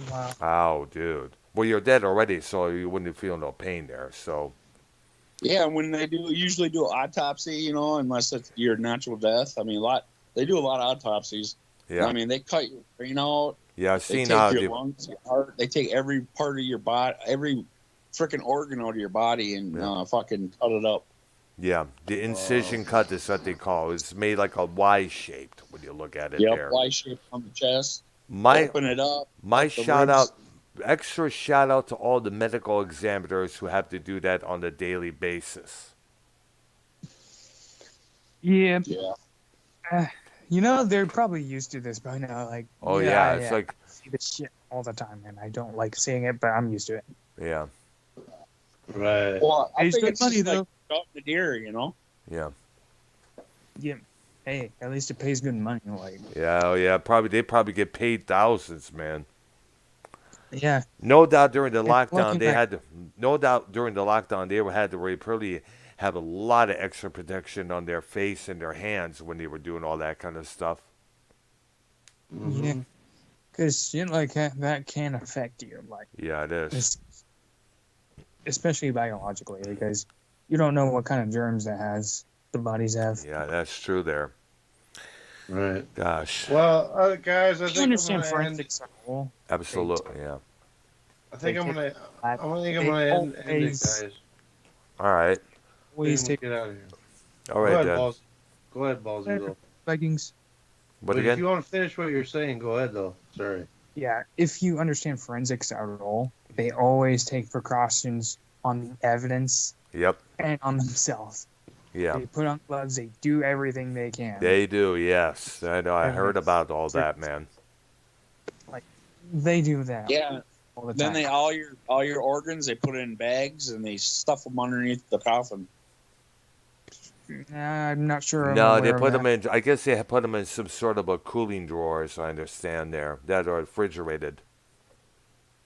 Wow. Ow, dude. Well, you're dead already, so you wouldn't feel no pain there. So. Yeah, when they usually do an autopsy, unless it's your natural death. I mean, they do a lot of autopsies. Yeah. I mean, they cut your brain out. Yeah, I've They seen take your lungs, your heart. They take every part of your body, every freaking organ out of your body, and fucking cut it up. Yeah, the incision cut is what they call it. It's made like a Y shaped when you look at it there. Y shape on the chest. My Open it up. my the shout ribs. out, extra shout out to all the medical examiners who have to do that on a daily basis. Yeah. Yeah. They're probably used to this by now. Like, Oh yeah, it's like I see this shit all the time, and I don't like seeing it, but I'm used to it. yeah, Right. Well, I Pays think good it's money, just like though. shooting a deer, yeah, Yeah. Hey, at least it pays good money. Like, yeah, oh yeah. They probably get paid thousands, man. yeah. No doubt during the lockdown looking they back- had to. No doubt during the lockdown they had to really have a lot of extra protection on their face and their hands when they were doing all that kind of stuff. Yeah. Because shit like that can affect you, like, Yeah, it is. especially biologically, because you don't know what kind of germs the bodies have. Yeah, that's true there. Right. Gosh, Well, guys, I You think I'm understand gonna end. forensics at all? absolutely, yeah. I think I'm gonna. I think I'm They gonna end it, always- guys. All right, Always take Get out of here. all Go right ahead, then. balls. Go ahead, Ballsy, though. Vikings. What But if again? you want to finish what you're saying, go ahead, though. Sorry. Yeah, if you understand forensics at all, they always take precautions on the evidence Yep. and on themselves. Yeah, They put on gloves. They do everything they can. they do. Yes, I know. I heard about all that, man. They do that Yeah. all the Then time. they all your organs they put in bags and they stuff them underneath the coffin. I'm not sure. I'm No, they aware of put that. them in. I guess they put them in some sort of a cooling drawer, as I understand there, that are refrigerated.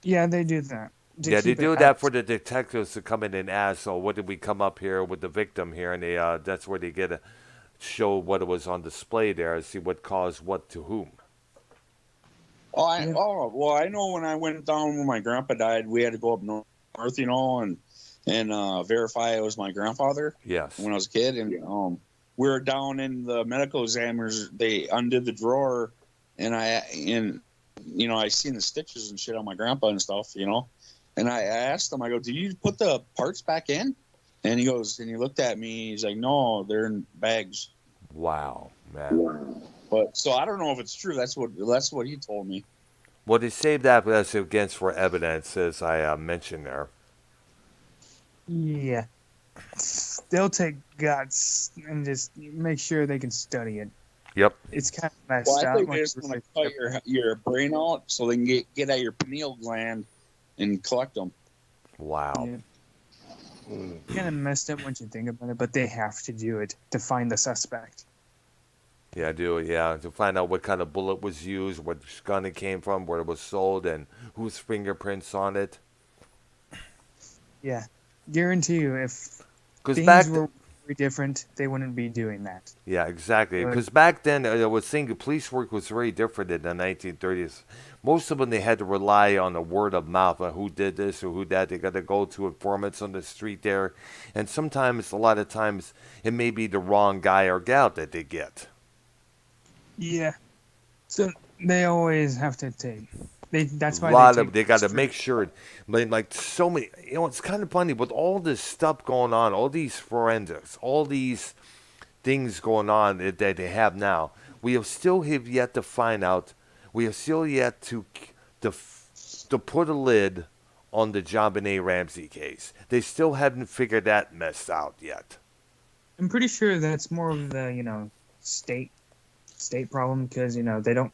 Yeah, they do that. to Yeah, they keep it do out. that for the detectives to come in and ask, so what did we come up here with the victim here? And they that's where they get to show what was on display there and see what caused what to whom. Yeah. Well, I know when I went down when my grandpa died, we had to go up north, and verify it was my grandfather Yes. when I was a kid, and we were down in the medical examiners. They undid the drawer, and I seen the stitches and shit on my grandpa and stuff, and I asked him, I go, "Did you put the parts back in?" And he goes, and he looked at me. He's like, "No, they're in bags." Wow, man. But so I don't know if it's true. That's what he told me. Well, they saved that as against for evidence, as I mentioned there. Yeah. they'll take guts and just make sure they can study it. Yep. It's kind of Well, messed I out. think when they just you want to really- cut your brain out so they can get at your pineal gland and collect them. Wow. Yeah. Kind of messed up once you think about it, but they have to do it to find the suspect. Yeah, I do. Yeah, to find out what kind of bullet was used, what gun it came from, where it was sold, and whose fingerprints on it. Yeah, guarantee you, if Because things back, were very different, they wouldn't be doing that. yeah, exactly. Right. Because back then, I was saying police work was very different in the 1930s. Most of them they had to rely on the word of mouth on who did this or who that. They got to go to informants on the street there, and sometimes, a lot of times, it may be the wrong guy or gal that they get. Yeah. So they always have to take. That's why A lot they of take they got to straight- make sure, but like so many, it's kind of funny with all this stuff going on, all these forensics, all these things going on that they have now. We have still have yet to find out. We have still yet to put a lid on the John Benet Ramsey case. They still haven't figured that mess out yet. I'm pretty sure that's more of the state problem because they don't.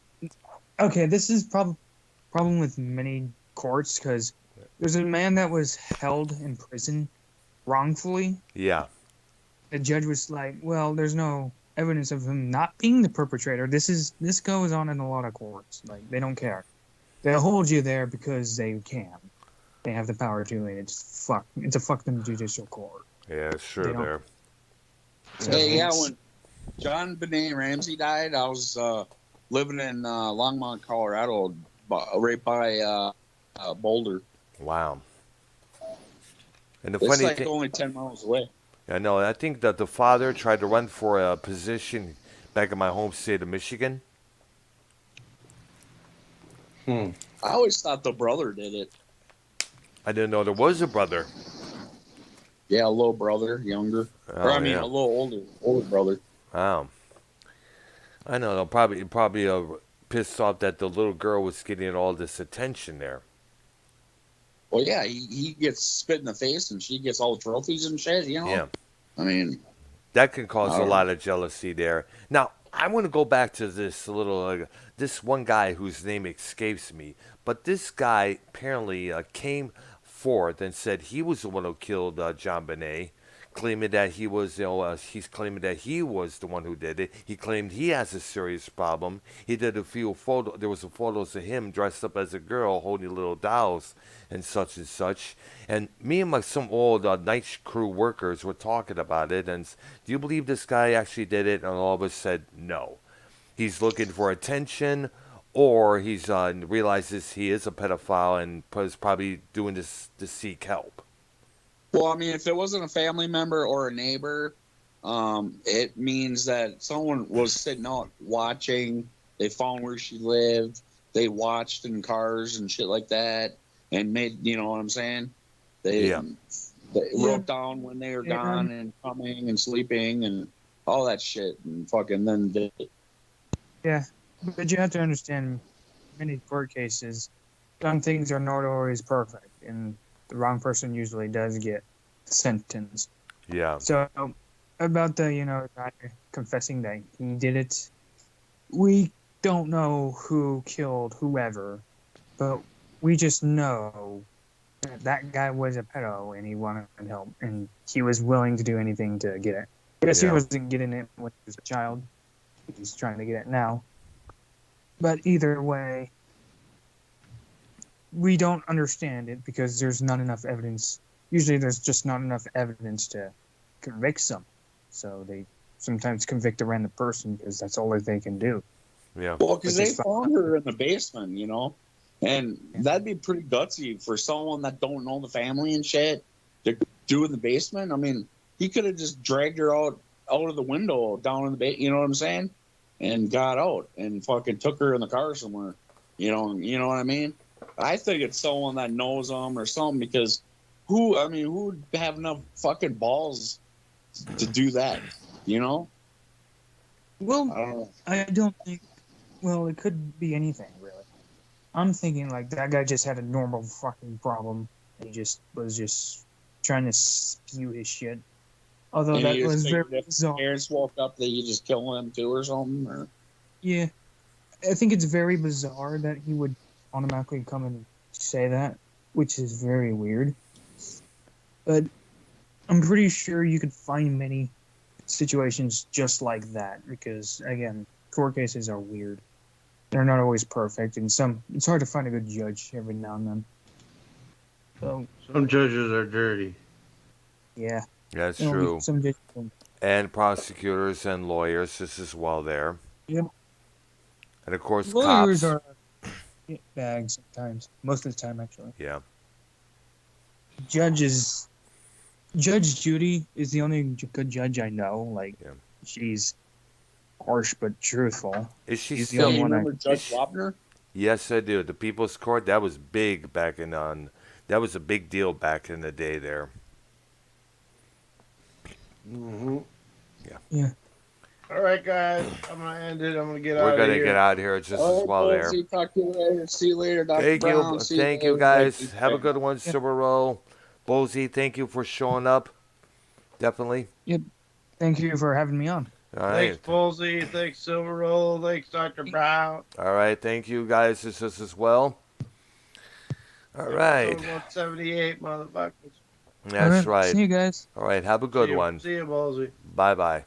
Okay, this is problem with many courts because there's a man that was held in prison wrongfully. Yeah, The judge was like, "Well, there's no evidence of him not being the perpetrator. This goes on in a lot of courts. Like they don't care. They'll hold you there because they can. They have the power to, and it's a fuck them judicial court." yeah, sure They don't- there. Hey, yeah, when John Benet Ramsey died, I was living in Longmont, Colorado, right by Boulder. Wow. And the It's funny like thing, only 10 miles away. I know. I think that the father tried to run for a position back in my home state of Michigan. Hmm. I always thought the brother did it. I didn't know there was a brother. Yeah, a little brother, younger. Oh, or I mean, yeah. a little older brother. Wow. I know. They'll probably pissed off that the little girl was getting all this attention there. Well, yeah, he gets spit in the face and she gets all the trophies and shit, Yeah. I mean, That can cause a Oh. lot of jealousy there. Now, I want to go back to this this one guy whose name escapes me, but this guy apparently came forth and said he was the one who killed John Benet, claiming that he was, he's claiming that he was the one who did it. He claimed he has a serious problem. He did a few photos. There was some photos of him dressed up as a girl holding little dolls and such and such. And me and some old night crew workers were talking about it. And do you believe this guy actually did it? And all of us said no. He's looking for attention, or he's realizes he is a pedophile and is probably doing this to seek help. well, I mean, if it wasn't a family member or a neighbor, it means that someone was sitting out watching. They found where she lived. They watched in cars and shit like that, and made, you know what I'm saying? They Yeah. wrote down when they were Yeah. gone and coming and sleeping and all that shit, and fucking then did it. Yeah, but you have to understand, many court cases, some things are not always perfect, and the wrong person usually does get sentenced. Yeah. So about the guy confessing that he did it, we don't know who killed whoever, but we just know that guy was a pedo and he wanted help and he was willing to do anything to get it. I guess Yeah. he wasn't getting it when he was a child. He's trying to get it now. But either way, we don't understand it because there's not enough evidence. Usually there's just not enough evidence to convict someone. So they sometimes convict a random person because that's all that they can do. Yeah. Well, because Which they is fine. found her in the basement, and that'd be pretty gutsy for someone that don't know the family and shit to do in the basement. I mean, he could have just dragged her out of the window down in the basement. You know what I'm saying? And got out and fucking took her in the car somewhere. You know what I mean? I think it's someone that knows them or something because who would have enough fucking balls to do that? You know? Well, I don't know. I don't think. Well, it could be anything, really. I'm thinking like that guy just had a normal fucking problem. He just was trying to spew his shit. Although And that you just was very figured if bizarre. parents woke up that you just kill them too or something. Or... Yeah, I think it's very bizarre that he would automatically come and say that, which is very weird. But I'm pretty sure you could find many situations just like that because, again, court cases are weird. They're not always perfect, and it's hard to find a good judge every now and then. So, Some judges are dirty. yeah. That's You know, true. some judges, And prosecutors and lawyers just as well there. Yep. And of course, lawyers cops. are bags sometimes. Most of the time, actually. Yeah. Judge Judy is the only good judge I know. Like, Yeah. she's harsh but truthful. Is she He's the still? only you one remember Judge is she- Wapner? Yes, I do. The People's Court. That was big back in on. That was a big deal back in the day there. Mm-hmm. Yeah. All right, guys. I'm gonna end it. I'm gonna get out We're of gonna here. get out of here just All as right, well there. Bugsy, talk to you later. See you later, Dr. Thank Brown. you, See thank you later. guys. Have a good one, Silver Roll. Bozy, thank you for showing up. Definitely. Thank you for having me on. All Thanks, right. Polsey. Thanks, Silver Roll. Thanks, Dr. Brown. All right. Thank you guys just as well. All right. Episode 178, motherfuckers. That's All right. See you guys. All right. Have a good See you, one. See you, Polsey. Bye bye.